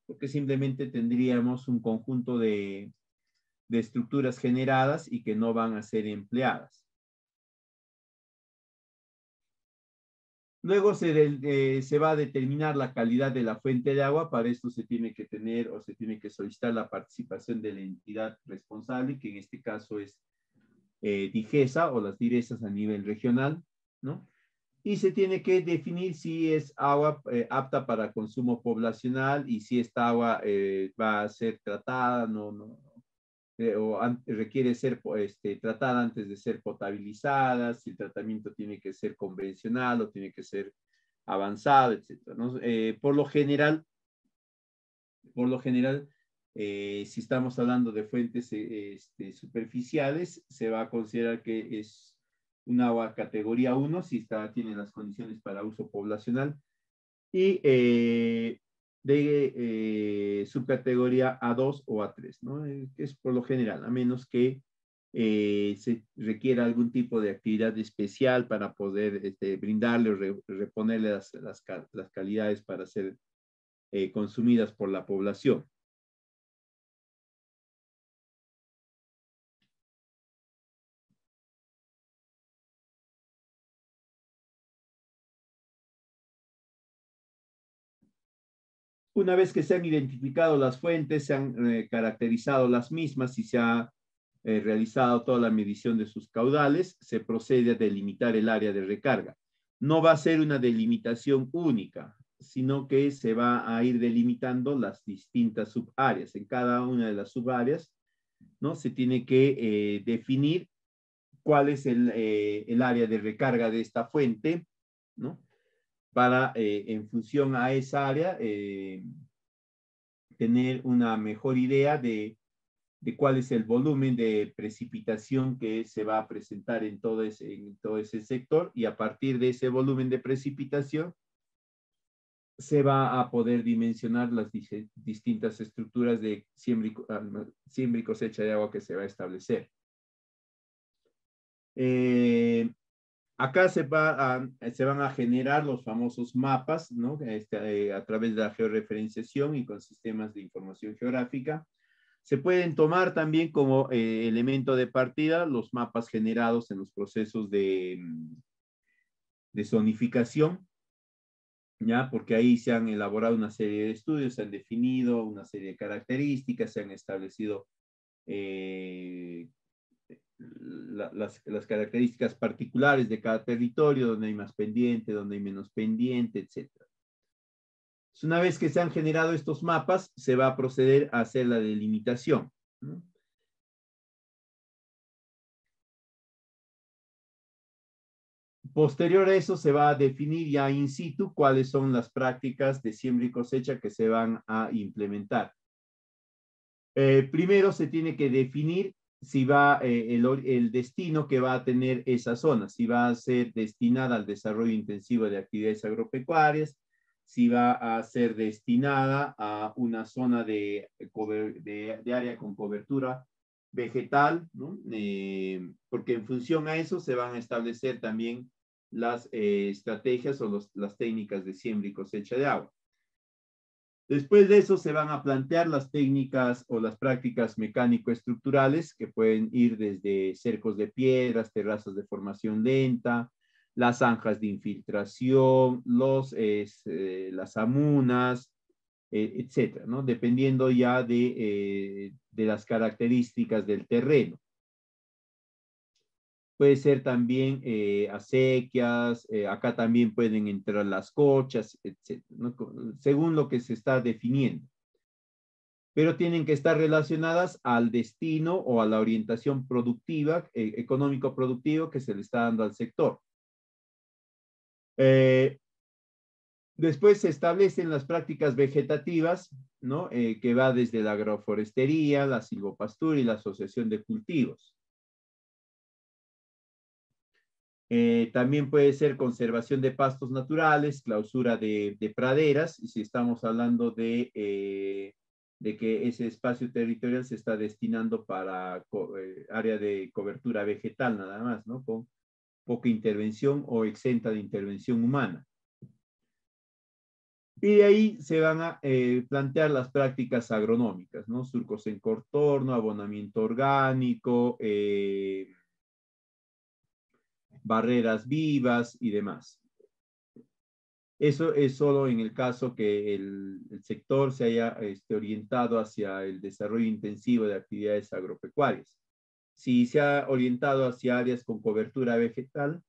porque simplemente tendríamos un conjunto de estructuras generadas y que no van a ser empleadas. Luego se va a determinar la calidad de la fuente de agua. Para esto se tiene que tener o se tiene que solicitar la participación de la entidad responsable, que en este caso es DIGESA o las DIRESAs a nivel regional, ¿no? Y se tiene que definir si es agua apta para consumo poblacional y si esta agua va a ser tratada, requiere ser tratada antes de ser potabilizada, si el tratamiento tiene que ser convencional o tiene que ser avanzado, etc., ¿no? Por lo general, si estamos hablando de fuentes superficiales, se va a considerar que es un agua categoría 1 si tiene las condiciones para uso poblacional y de subcategoría A2 o A3, ¿no? Es por lo general, a menos que se requiera algún tipo de actividad especial para poder brindarle o reponerle las calidades para ser consumidas por la población. Una vez que se han identificado las fuentes, se han caracterizado las mismas y se ha realizado toda la medición de sus caudales, se procede a delimitar el área de recarga. No va a ser una delimitación única, sino que se va a ir delimitando las distintas subáreas. En cada una de las subáreas, ¿no? Se tiene que definir cuál es el área de recarga de esta fuente, ¿no? Para, en función a esa área, tener una mejor idea de cuál es el volumen de precipitación que se va a presentar en todo ese sector, y a partir de ese volumen de precipitación se va a poder dimensionar las distintas estructuras de siembra y cosecha de agua que se va a establecer. Acá se van a generar los famosos mapas, ¿no? A través de la georreferenciación y con sistemas de información geográfica. Se pueden tomar también como elemento de partida los mapas generados en los procesos de zonificación, ¿ya? Porque ahí se han elaborado una serie de estudios, se han definido una serie de características, se han establecido las características particulares de cada territorio, donde hay más pendiente, donde hay menos pendiente, etc. Una vez que se han generado estos mapas, se va a proceder a hacer la delimitación, ¿no? Posterior a eso se va a definir ya in situ cuáles son las prácticas de siembra y cosecha que se van a implementar. Primero se tiene que definir si va el destino que va a tener esa zona, si va a ser destinada al desarrollo intensivo de actividades agropecuarias, si va a ser destinada a una zona de área con cobertura vegetal, ¿no? Porque en función a eso se van a establecer también las estrategias o las técnicas de siembra y cosecha de agua. Después de eso se van a plantear las técnicas o las prácticas mecánico-estructurales que pueden ir desde cercos de piedras, terrazas de formación lenta, las zanjas de infiltración, las amunas, etcétera, ¿no? Dependiendo ya de las características del terreno. Puede ser también acequias, acá también pueden entrar las cochas, etc., ¿no? Según lo que se está definiendo. Pero tienen que estar relacionadas al destino o a la orientación productiva, económico-productivo que se le está dando al sector. Después se establecen las prácticas vegetativas, ¿no? Que va desde la agroforestería, la silvopastura y la asociación de cultivos. También puede ser conservación de pastos naturales, clausura de praderas, y si estamos hablando de que ese espacio territorial se está destinando para área de cobertura vegetal nada más, ¿no? Con poca intervención o exenta de intervención humana. Y de ahí se van a plantear las prácticas agronómicas, ¿no? Surcos en contorno, abonamiento orgánico, barreras vivas y demás. Eso es solo en el caso que el sector se haya orientado hacia el desarrollo intensivo de actividades agropecuarias. Si se ha orientado hacia áreas con cobertura vegetal,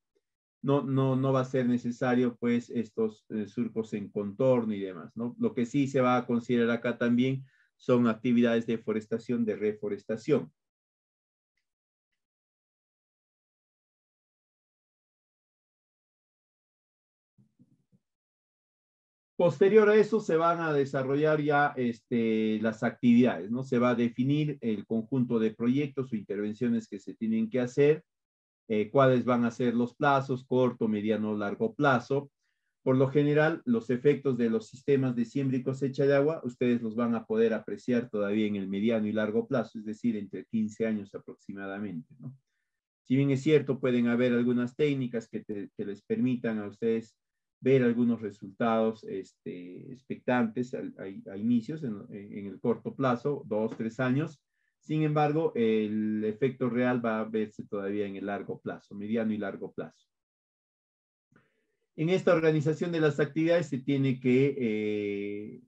no va a ser necesario pues estos surcos en contorno y demás, ¿no? Lo que sí se va a considerar acá también son actividades de forestación, de reforestación. Posterior a eso se van a desarrollar ya las actividades, ¿no? Se va a definir el conjunto de proyectos o intervenciones que se tienen que hacer, cuáles van a ser los plazos, corto, mediano, largo plazo. Por lo general, los efectos de los sistemas de siembra y cosecha de agua, ustedes los van a poder apreciar todavía en el mediano y largo plazo, es decir, entre 15 años aproximadamente, ¿no? Si bien es cierto, pueden haber algunas técnicas que les permitan a ustedes ver algunos resultados expectantes a inicios en el corto plazo, 2, 3 años. Sin embargo, el efecto real va a verse todavía en el largo plazo, mediano y largo plazo. En esta organización de las actividades se tiene que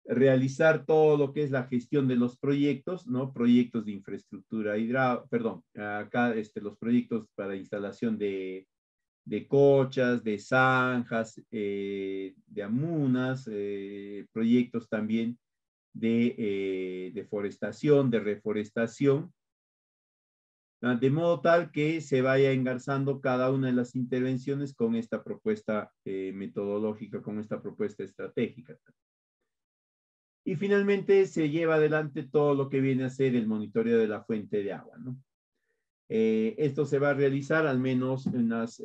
realizar todo lo que es la gestión de los proyectos, ¿no? Proyectos de infraestructura hidráulica, perdón, acá los proyectos para instalación de cochas, de zanjas, de amunas, proyectos también de deforestación, de reforestación, de modo tal que se vaya engarzando cada una de las intervenciones con esta propuesta metodológica, con esta propuesta estratégica. Y finalmente se lleva adelante todo lo que viene a ser el monitoreo de la fuente de agua, ¿no? Esto se va a realizar al menos unas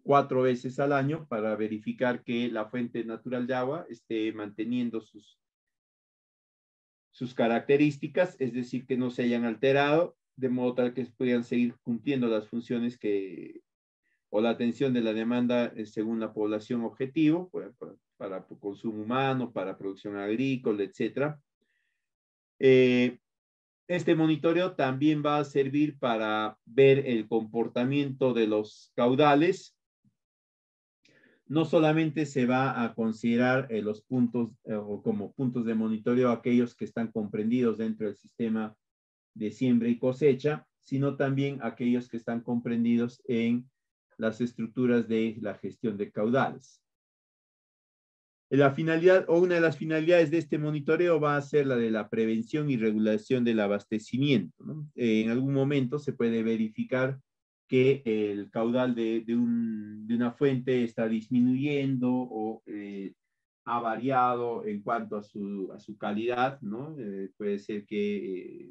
4 veces al año para verificar que la fuente natural de agua esté manteniendo sus características, es decir, que no se hayan alterado de modo tal que puedan seguir cumpliendo las funciones o la atención de la demanda según la población objetivo, para consumo humano, para producción agrícola, etc. Este monitoreo también va a servir para ver el comportamiento de los caudales. No solamente se va a considerar los puntos o como puntos de monitoreo aquellos que están comprendidos dentro del sistema de siembra y cosecha, sino también aquellos que están comprendidos en las estructuras de la gestión de caudales. La finalidad o una de las finalidades de este monitoreo va a ser la de la prevención y regulación del abastecimiento, ¿no? En algún momento se puede verificar que el caudal de una fuente está disminuyendo o ha variado en cuanto a su calidad, ¿no? Puede ser que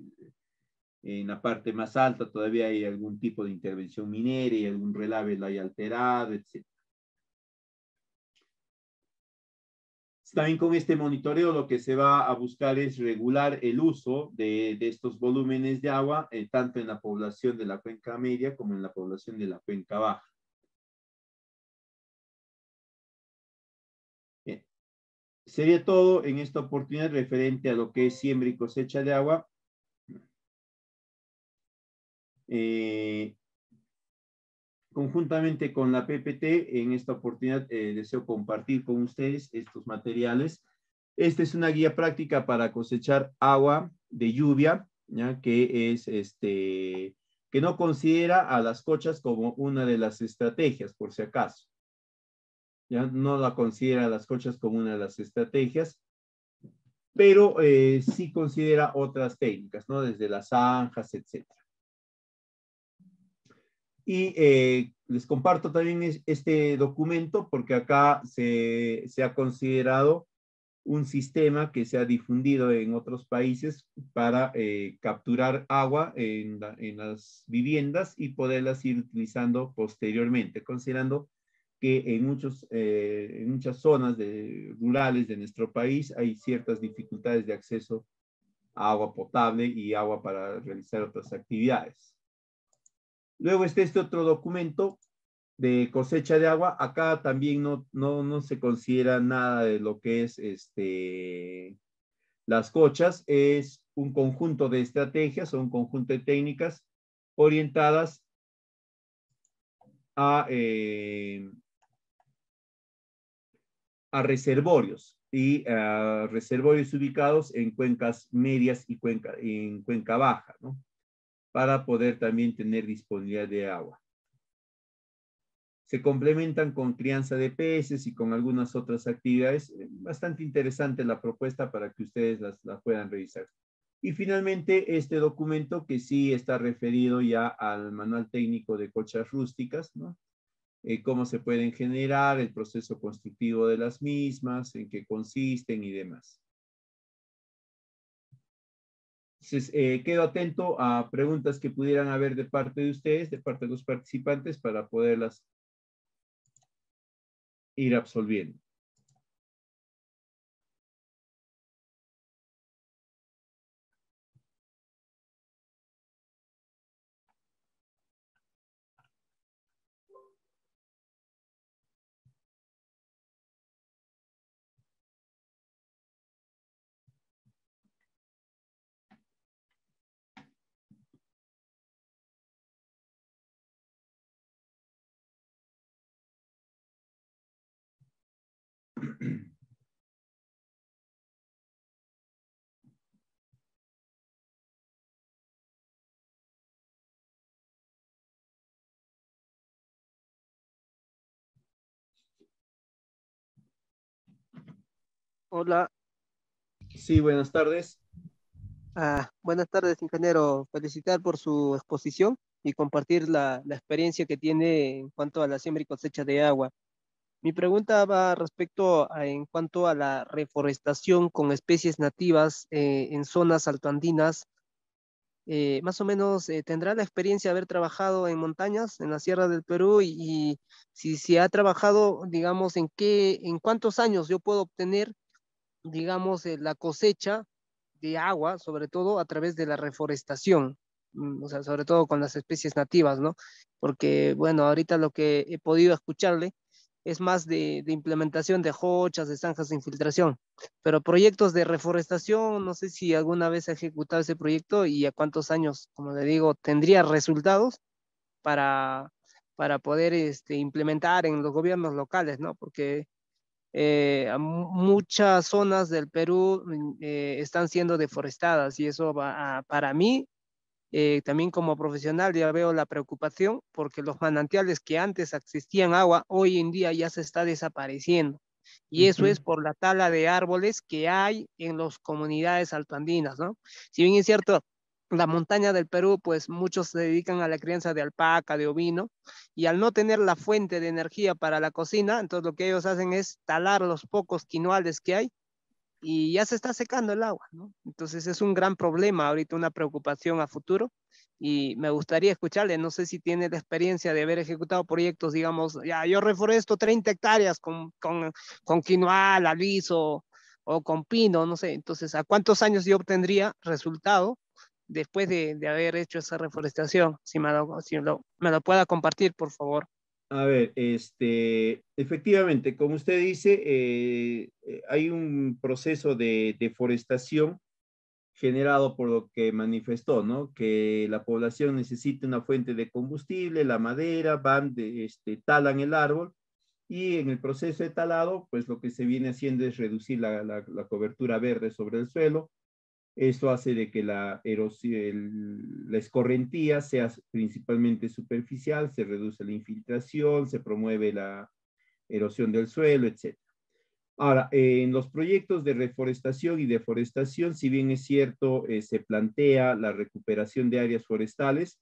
en la parte más alta todavía hay algún tipo de intervención minera y algún relave lo haya alterado, etc. También con este monitoreo lo que se va a buscar es regular el uso de estos volúmenes de agua, tanto en la población de la cuenca media como en la población de la cuenca baja. Bien. Sería todo en esta oportunidad referente a lo que es siembra y cosecha de agua. Conjuntamente con la PPT, en esta oportunidad deseo compartir con ustedes estos materiales. Esta es una guía práctica para cosechar agua de lluvia, ¿ya? Que no considera a las cochas como una de las estrategias, por si acaso. ¿Ya? No la considera a las cochas como una de las estrategias, pero sí considera otras técnicas, ¿no? Desde las zanjas, etc. Y les comparto también este documento porque acá se ha considerado un sistema que se ha difundido en otros países para capturar agua en las viviendas y poderlas ir utilizando posteriormente, considerando que en muchas zonas rurales de nuestro país hay ciertas dificultades de acceso a agua potable y agua para realizar otras actividades. Luego está este otro documento de cosecha de agua. Acá también no se considera nada de lo que es las cochas. Es un conjunto de estrategias o un conjunto de técnicas orientadas a reservorios y reservorios ubicados en cuencas medias y en cuenca baja, ¿no? Para poder también tener disponibilidad de agua. Se complementan con crianza de peces y con algunas otras actividades. Bastante interesante la propuesta para que ustedes la puedan revisar. Y finalmente, este documento que sí está referido ya al manual técnico de cochas rústicas, ¿no? Cómo se pueden generar, el proceso constructivo de las mismas, en qué consisten y demás. Entonces, quedo atento a preguntas que pudieran haber de parte de ustedes, de parte de los participantes, para poderlas ir absolviendo. Hola, Sí, buenas tardes. buenas tardes, ingeniero. Felicitar por su exposición y compartir la experiencia que tiene en cuanto a la siembra y cosecha de agua. Mi pregunta va respecto en cuanto a la reforestación con especies nativas en zonas altoandinas. Más o menos, ¿tendrá la experiencia de haber trabajado en montañas, en la Sierra del Perú? Y si ha trabajado, digamos, en cuántos años yo puedo obtener, digamos, la cosecha de agua, sobre todo a través de la reforestación. o sea, sobre todo con las especies nativas, ¿no? Porque, bueno, ahorita lo que he podido escucharle es más de implementación de hochas, de zanjas de infiltración, pero proyectos de reforestación, no sé si alguna vez ha ejecutado ese proyecto y a cuántos años, como le digo, tendría resultados para, para poder implementar en los gobiernos locales, ¿no? Porque muchas zonas del Perú están siendo deforestadas y eso va para mí, también como profesional ya veo la preocupación porque los manantiales que antes existían agua, hoy en día ya se está desapareciendo. Y eso Ujú. es por la tala de árboles que hay en las comunidades altoandinas, ¿no? Si bien es cierto, la montaña del Perú, pues muchos se dedican a la crianza de alpaca, de ovino, y al no tener la fuente de energía para la cocina, entonces lo que ellos hacen es talar los pocos quinoales que hay y ya se está secando el agua, ¿no? Entonces es un gran problema, ahorita una preocupación a futuro y me gustaría escucharle, no sé si tiene la experiencia de haber ejecutado proyectos, digamos, ya yo reforesto 30 hectáreas con quinoa, aliso o con pino, no sé, entonces ¿a cuántos años yo obtendría resultado después de haber hecho esa reforestación? Si me lo pueda compartir, por favor. A ver, efectivamente, como usted dice, hay un proceso de deforestación generado por lo que manifestó, ¿no? Que la población necesita una fuente de combustible, la madera, talan el árbol y en el proceso de talado, pues lo que se viene haciendo es reducir la cobertura verde sobre el suelo. Esto hace de que la escorrentía sea principalmente superficial, se reduce la infiltración, se promueve la erosión del suelo, etc. Ahora, en los proyectos de reforestación y deforestación, si bien es cierto, se plantea la recuperación de áreas forestales,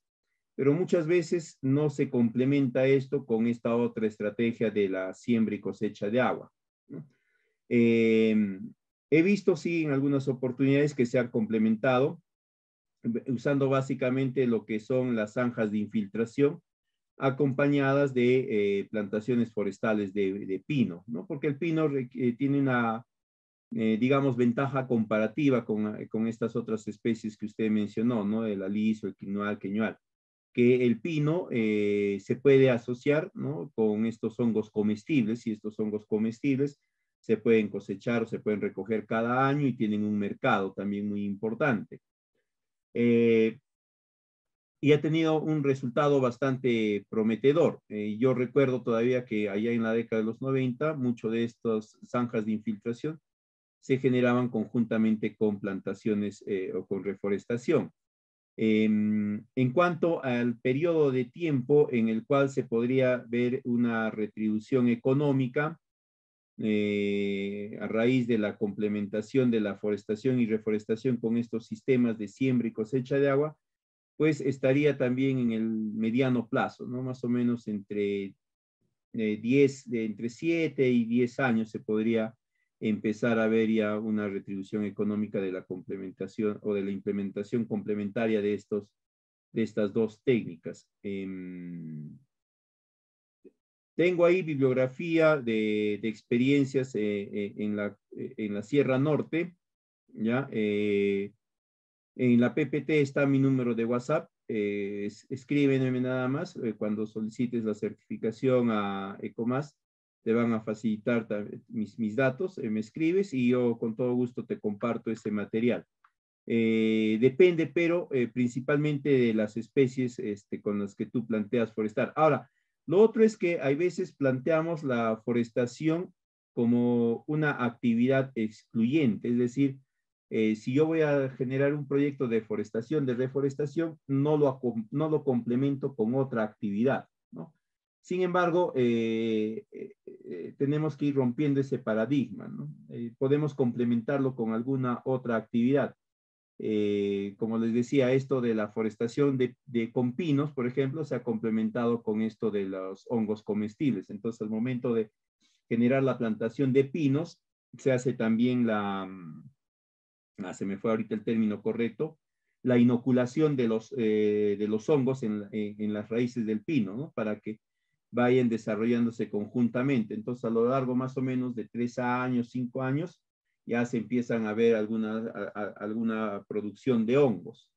pero muchas veces no se complementa esto con esta otra estrategia de la siembra y cosecha de agua, ¿no? Eh, He visto, sí, en algunas oportunidades que se ha complementado usando básicamente lo que son las zanjas de infiltración, acompañadas de plantaciones forestales de pino, ¿no? Porque el pino tiene una, digamos, ventaja comparativa con estas otras especies que usted mencionó, ¿no? El aliso, el quinoal, queñual, que el pino se puede asociar, ¿no? Con estos hongos comestibles y estos hongos comestibles se pueden cosechar o se pueden recoger cada año y tienen un mercado también muy importante. Eh, y ha tenido un resultado bastante prometedor. Yo recuerdo todavía que allá en la década de los 90, muchas de estas zanjas de infiltración se generaban conjuntamente con plantaciones o con reforestación. En cuanto al periodo de tiempo en el cual se podría ver una retribución económica a raíz de la complementación de la forestación y reforestación con estos sistemas de siembra y cosecha de agua, pues estaría también en el mediano plazo, ¿no? Más o menos entre 7 y 10 años se podría empezar a ver ya una retribución económica de la complementación o de la implementación complementaria de estas dos técnicas. Tengo ahí bibliografía de experiencias en la Sierra Norte, ¿ya? En la PPT está mi número de WhatsApp. Escríbeme nada más. Cuando solicites la certificación a ECOMAS, te van a facilitar mis datos. Me escribes y yo con todo gusto te comparto ese material. Depende, pero principalmente de las especies con las que tú planteas forestar. Ahora, lo otro es que hay veces planteamos la forestación como una actividad excluyente, es decir, si yo voy a generar un proyecto de forestación, de reforestación, no lo complemento con otra actividad, ¿no? Sin embargo, tenemos que ir rompiendo ese paradigma, ¿no? Podemos complementarlo con alguna otra actividad. Como les decía, esto de la forestación con pinos, por ejemplo, se ha complementado con esto de los hongos comestibles. Entonces, al momento de generar la plantación de pinos, se hace también se me fue ahorita el término correcto, la inoculación de los hongos en las raíces del pino, ¿no? Para que vayan desarrollándose conjuntamente. Entonces, a lo largo más o menos de 3 años, 5 años, ya se empiezan a ver alguna producción de hongos.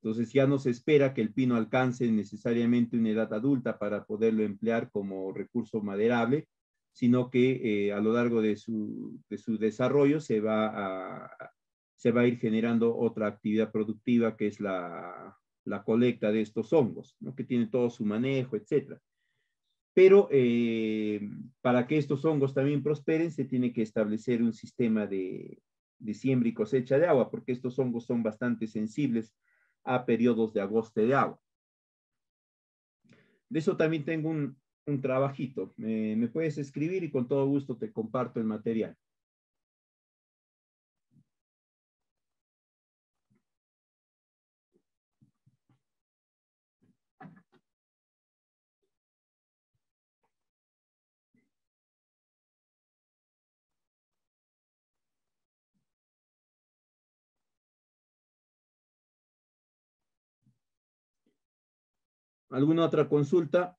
Entonces ya no se espera que el pino alcance necesariamente una edad adulta para poderlo emplear como recurso maderable, sino que a lo largo de su desarrollo se va a ir generando otra actividad productiva que es la colecta de estos hongos, ¿no? Que tiene todo su manejo, etc. Pero para que estos hongos también prosperen, se tiene que establecer un sistema de siembra y cosecha de agua, porque estos hongos son bastante sensibles a periodos de agosto de agua. De eso también tengo un trabajito. Me puedes escribir y con todo gusto te comparto el material. ¿Alguna otra consulta?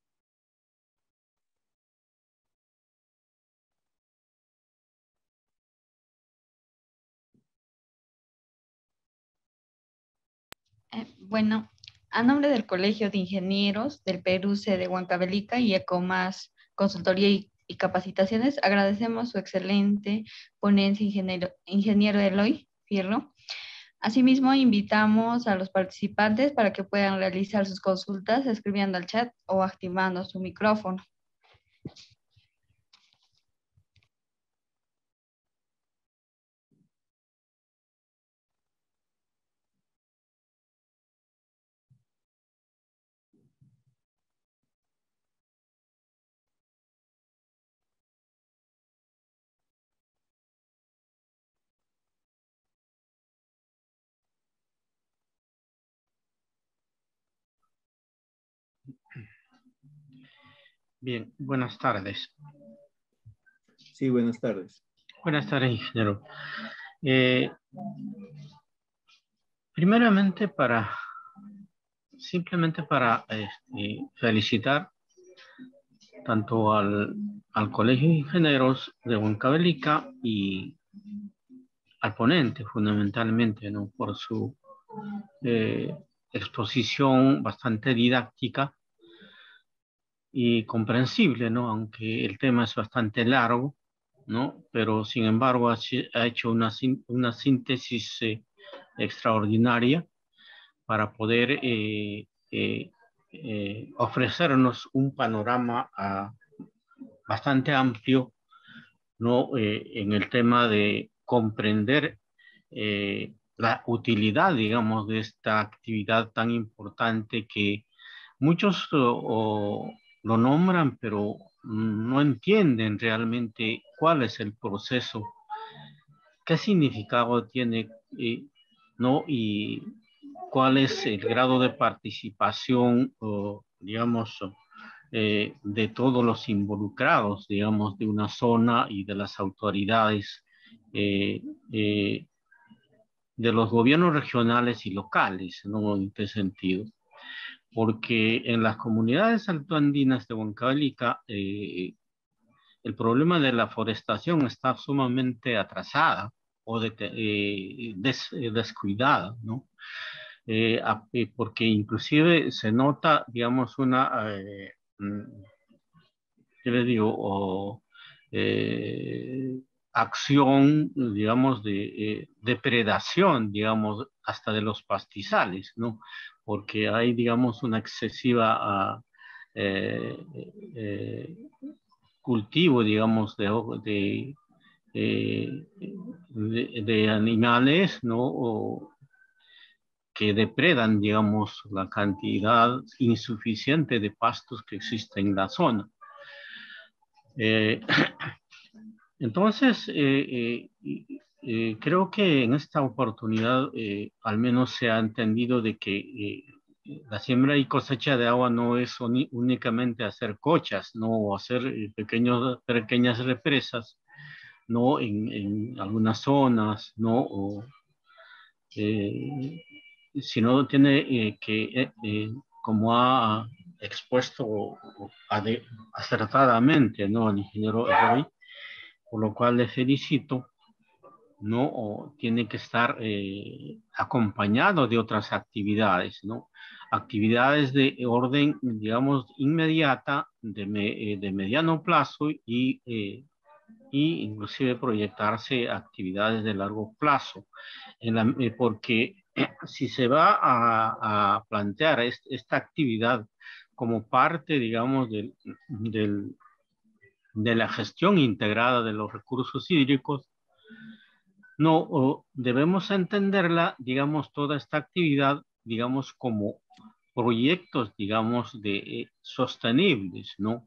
Bueno, a nombre del Colegio de Ingenieros del Perú, de Huancavelica y ECOMAS Consultoría y Capacitaciones, agradecemos su excelente ponencia, ingeniero Eloy Fierro. Asimismo, invitamos a los participantes para que puedan realizar sus consultas escribiendo al chat o activando su micrófono. Bien, buenas tardes. Sí, buenas tardes. Buenas tardes, ingeniero. Primeramente, simplemente para felicitar tanto al Colegio de Ingenieros de Huancavelica y al ponente, fundamentalmente, ¿no? Por su exposición bastante didáctica y comprensible, ¿no? Aunque el tema es bastante largo, ¿no? Pero sin embargo ha hecho una síntesis extraordinaria para poder ofrecernos un panorama bastante amplio, ¿no? En el tema de comprender la utilidad, digamos, de esta actividad tan importante que muchos lo nombran, pero no entienden realmente cuál es el proceso, qué significado tiene, ¿no? Y cuál es el grado de participación, digamos, de todos los involucrados, digamos, de una zona y de las autoridades, de los gobiernos regionales y locales, ¿no? En este sentido. Porque en las comunidades altoandinas de Huancavelica, el problema de la forestación está sumamente atrasada o descuidada, ¿no? Porque inclusive se nota, digamos, ¿qué le digo? Acción, digamos, de depredación, digamos, hasta de los pastizales, ¿no? Porque hay, digamos, una excesiva cultivo, digamos, de animales, ¿no? Que depredan, digamos, la cantidad insuficiente de pastos que existe en la zona. Entonces, creo que en esta oportunidad al menos se ha entendido de que la siembra y cosecha de agua no es únicamente hacer cochas, no, o hacer pequeñas represas, no, en algunas zonas, no, sino tiene como ha expuesto acertadamente, ¿no? El ingeniero Eloy, por lo cual le felicito. ¿no? O tiene que estar acompañado de otras actividades, ¿no? Actividades de orden, digamos, inmediata, de mediano plazo y inclusive proyectarse actividades de largo plazo, porque si se va a plantear esta actividad como parte, digamos, de la gestión integrada de los recursos hídricos, no, debemos entenderla, digamos, toda esta actividad, digamos, como proyectos, digamos, sostenibles, ¿no?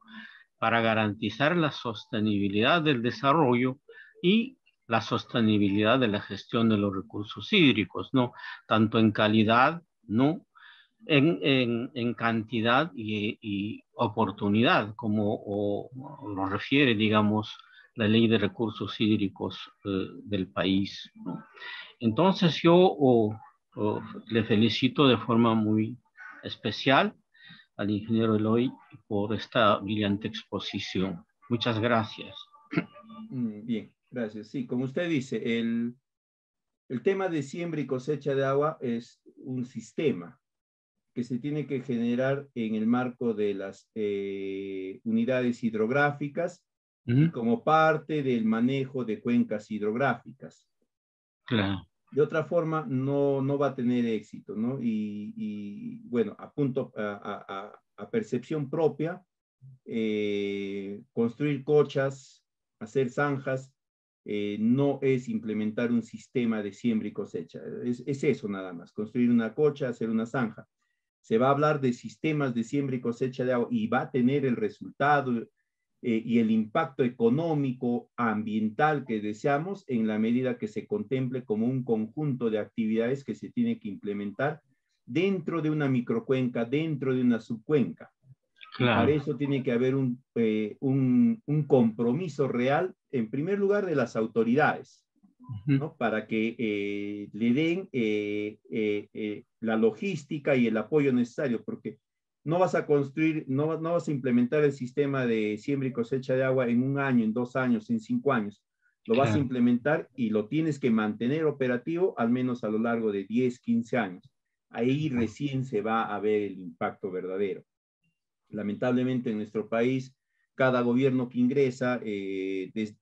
Para garantizar la sostenibilidad del desarrollo y la sostenibilidad de la gestión de los recursos hídricos, ¿no? Tanto en calidad, ¿no? En cantidad y oportunidad, como lo refiere, digamos, la ley de recursos hídricos del país, ¿no? Entonces le felicito de forma muy especial al ingeniero Eloy por esta brillante exposición. Muchas gracias. Bien, gracias. Sí, como usted dice, el tema de siembra y cosecha de agua es un sistema que se tiene que generar en el marco de las unidades hidrográficas y como parte del manejo de cuencas hidrográficas. Claro. De otra forma, no va a tener éxito, ¿no? Bueno, a percepción propia, construir cochas, hacer zanjas, no es implementar un sistema de siembra y cosecha. Es eso nada más, construir una cocha, hacer una zanja. Se va a hablar de sistemas de siembra y cosecha de agua y va a tener el resultado y el impacto económico, ambiental que deseamos en la medida que se contemple como un conjunto de actividades que se tiene que implementar dentro de una microcuenca, dentro de una subcuenca. Claro. Y para eso tiene que haber un compromiso real, en primer lugar, de las autoridades, ¿no? Para que le den la logística y el apoyo necesario, porque no vas a construir, no vas a implementar el sistema de siembra y cosecha de agua en 1 año, en 2 años, en 5 años. Lo vas a implementar y lo tienes que mantener operativo al menos a lo largo de 10, 15 años. Ahí recién se va a ver el impacto verdadero. Lamentablemente en nuestro país, cada gobierno que ingresa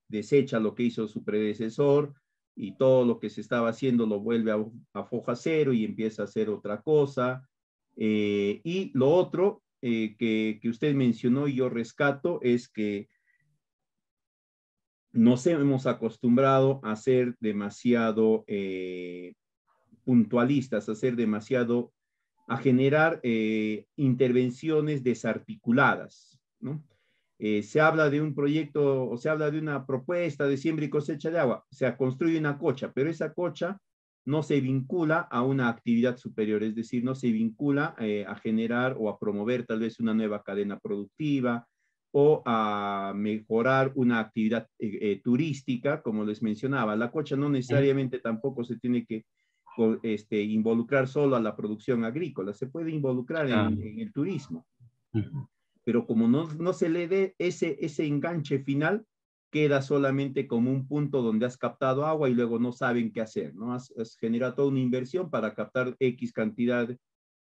desecha lo que hizo su predecesor y todo lo que se estaba haciendo lo vuelve a foja cero y empieza a hacer otra cosa. Y lo otro que usted mencionó y yo rescato es que nos hemos acostumbrado a ser demasiado puntualistas, a ser demasiado, a generar intervenciones desarticuladas, ¿no? Se habla de un proyecto o se habla de una propuesta de siembra y cosecha de agua, se construye una cocha, pero esa cocha no se vincula a una actividad superior, es decir, no se vincula a generar o a promover tal vez una nueva cadena productiva o a mejorar una actividad turística, como les mencionaba. La cocha no necesariamente tampoco se tiene que involucrar solo a la producción agrícola, se puede involucrar en el turismo. Pero como no se le dé ese enganche final, queda solamente como un punto donde has captado agua y luego no saben qué hacer, ¿no? Has generado toda una inversión para captar X cantidad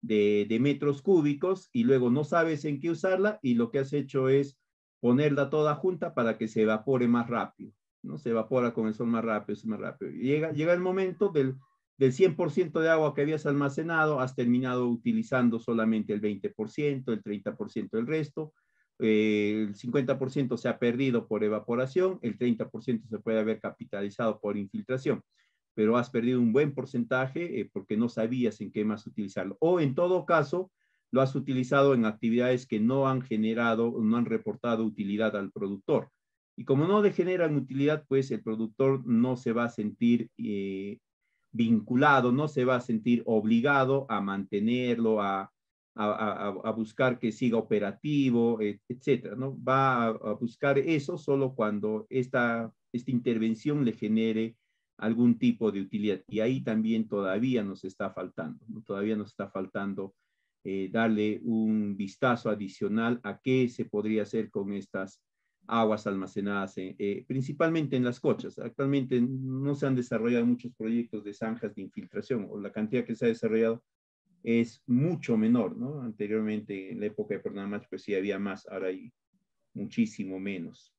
de metros cúbicos y luego no sabes en qué usarla y lo que has hecho es ponerla toda junta para que se evapore más rápido, ¿no? Se evapora con el sol más rápido, es más rápido. Y llega el momento del 100% de agua que habías almacenado, has terminado utilizando solamente el 20%, el 30% del resto, el 50% se ha perdido por evaporación, el 30% se puede haber capitalizado por infiltración, pero has perdido un buen porcentaje porque no sabías en qué más utilizarlo. O en todo caso, lo has utilizado en actividades que no han generado, no han reportado utilidad al productor. Y como no le generan utilidad, pues el productor no se va a sentir vinculado, no se va a sentir obligado a mantenerlo, a buscar que siga operativo, etcétera, ¿no? Va a buscar eso solo cuando esta intervención le genere algún tipo de utilidad. Y ahí también todavía nos está faltando, ¿no? Todavía nos está faltando darle un vistazo adicional a qué se podría hacer con estas aguas almacenadas principalmente en las cochas. Actualmente no se han desarrollado muchos proyectos de zanjas de infiltración, o la cantidad que se ha desarrollado es mucho menor, ¿no? Anteriormente, en la época de Pernamach, pues sí había más, ahora hay muchísimo menos.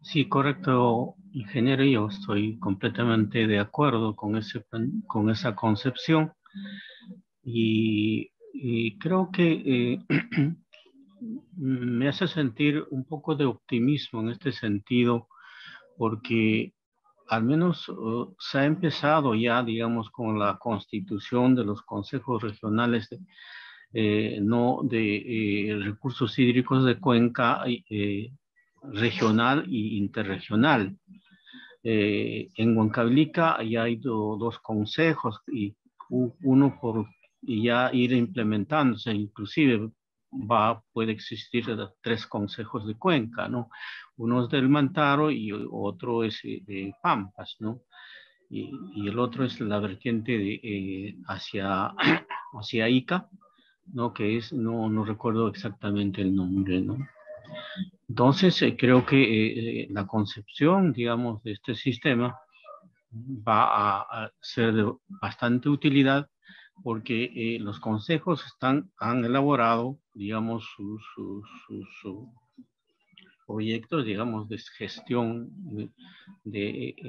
Sí, correcto, ingeniero. Yo estoy completamente de acuerdo con esa concepción y creo que me hace sentir un poco de optimismo en este sentido, porque al menos se ha empezado ya, digamos, con la constitución de los consejos regionales de recursos hídricos de cuenca regional e interregional. En Huancavelica ya hay dos consejos y uno y ya ir implementándose, inclusive puede existir 3 consejos de cuenca, ¿no? Uno es del Mantaro y otro es de Pampas, ¿no? Y el otro es la vertiente hacia Ica, ¿no? Que es, no recuerdo exactamente el nombre, ¿no? Entonces, creo que la concepción, digamos, de este sistema va a ser de bastante utilidad, porque los consejos han elaborado, digamos, sus proyectos, digamos, de gestión del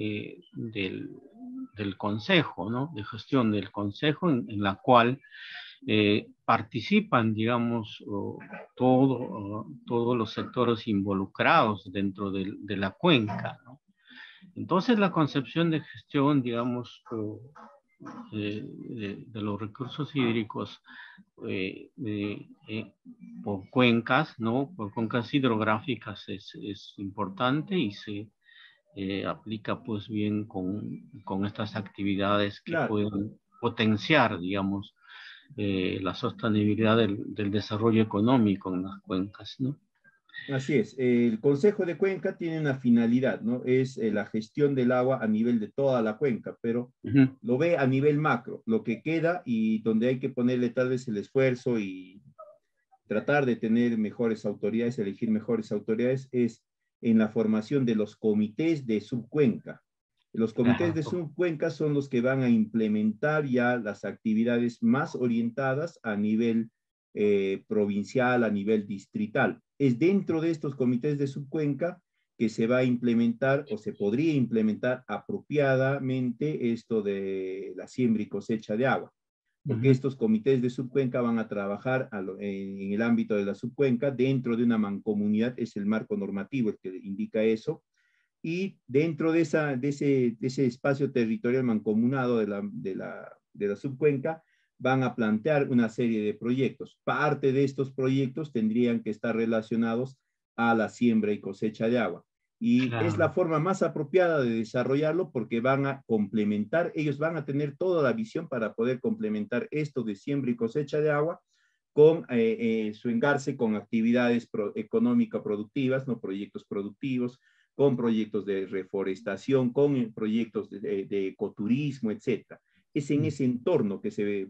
consejo, ¿no? De gestión del consejo en la cual participan, digamos, todos los sectores involucrados dentro de la cuenca, ¿no? Entonces, la concepción de gestión, digamos, de los recursos hídricos por cuencas, ¿no? Por cuencas hidrográficas es importante y se aplica pues bien con estas actividades que Claro. pueden potenciar, digamos, la sostenibilidad del desarrollo económico en las cuencas, ¿no? Así es. El Consejo de Cuenca tiene una finalidad, ¿no? Es la gestión del agua a nivel de toda la cuenca, pero lo ve a nivel macro, lo que queda y donde hay que ponerle tal vez el esfuerzo y tratar de tener mejores autoridades, elegir mejores autoridades, es en la formación de los comités de subcuenca. Los comités de subcuenca son los que van a implementar ya las actividades más orientadas a nivel provincial, a nivel distrital. Es dentro de estos comités de subcuenca que se va a implementar o se podría implementar apropiadamente esto de la siembra y cosecha de agua, porque estos comités de subcuenca van a trabajar en el ámbito de la subcuenca dentro de una mancomunidad, es el marco normativo el que indica eso, y dentro de ese espacio territorial mancomunado de la subcuenca van a plantear una serie de proyectos. Parte de estos proyectos tendrían que estar relacionados a la siembra y cosecha de agua. Y es la forma más apropiada de desarrollarlo porque van a complementar, ellos van a tener toda la visión para poder complementar esto de siembra y cosecha de agua con su engarce con actividades económico-productivas, ¿no? Proyectos productivos, con proyectos de reforestación, con proyectos de ecoturismo, etc. Es en ese entorno que se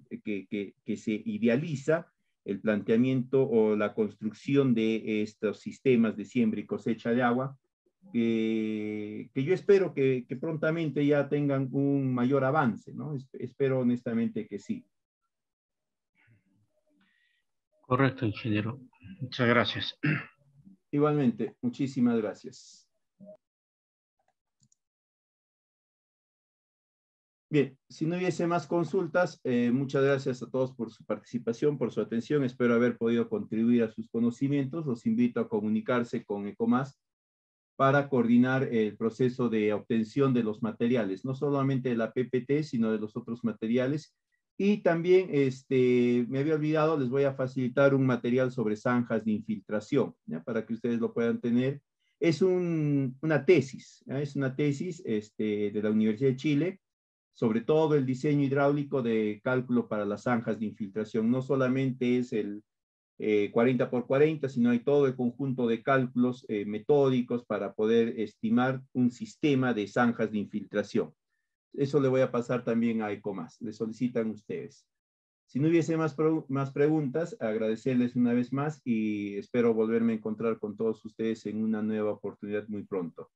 idealiza el planteamiento o la construcción de estos sistemas de siembra y cosecha de agua, que yo espero que prontamente ya tengan un mayor avance, ¿no? Espero honestamente que sí. Correcto, ingeniero. Muchas gracias. Igualmente, muchísimas gracias. Bien, si no hubiese más consultas, muchas gracias a todos por su participación, por su atención. Espero haber podido contribuir a sus conocimientos. Los invito a comunicarse con ECOMAS para coordinar el proceso de obtención de los materiales, no solamente de la PPT, sino de los otros materiales. Y también, me había olvidado, les voy a facilitar un material sobre zanjas de infiltración, ¿ya? Para que ustedes lo puedan tener. Es una tesis, ¿ya? Es una tesis de la Universidad de Chile, sobre todo el diseño hidráulico de cálculo para las zanjas de infiltración. No solamente es el 40 por 40, sino hay todo el conjunto de cálculos metódicos para poder estimar un sistema de zanjas de infiltración. Eso le voy a pasar también a ECOMAS, le solicitan ustedes. Si no hubiese más preguntas, agradecerles una vez más y espero volverme a encontrar con todos ustedes en una nueva oportunidad muy pronto.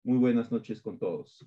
Muy buenas noches con todos.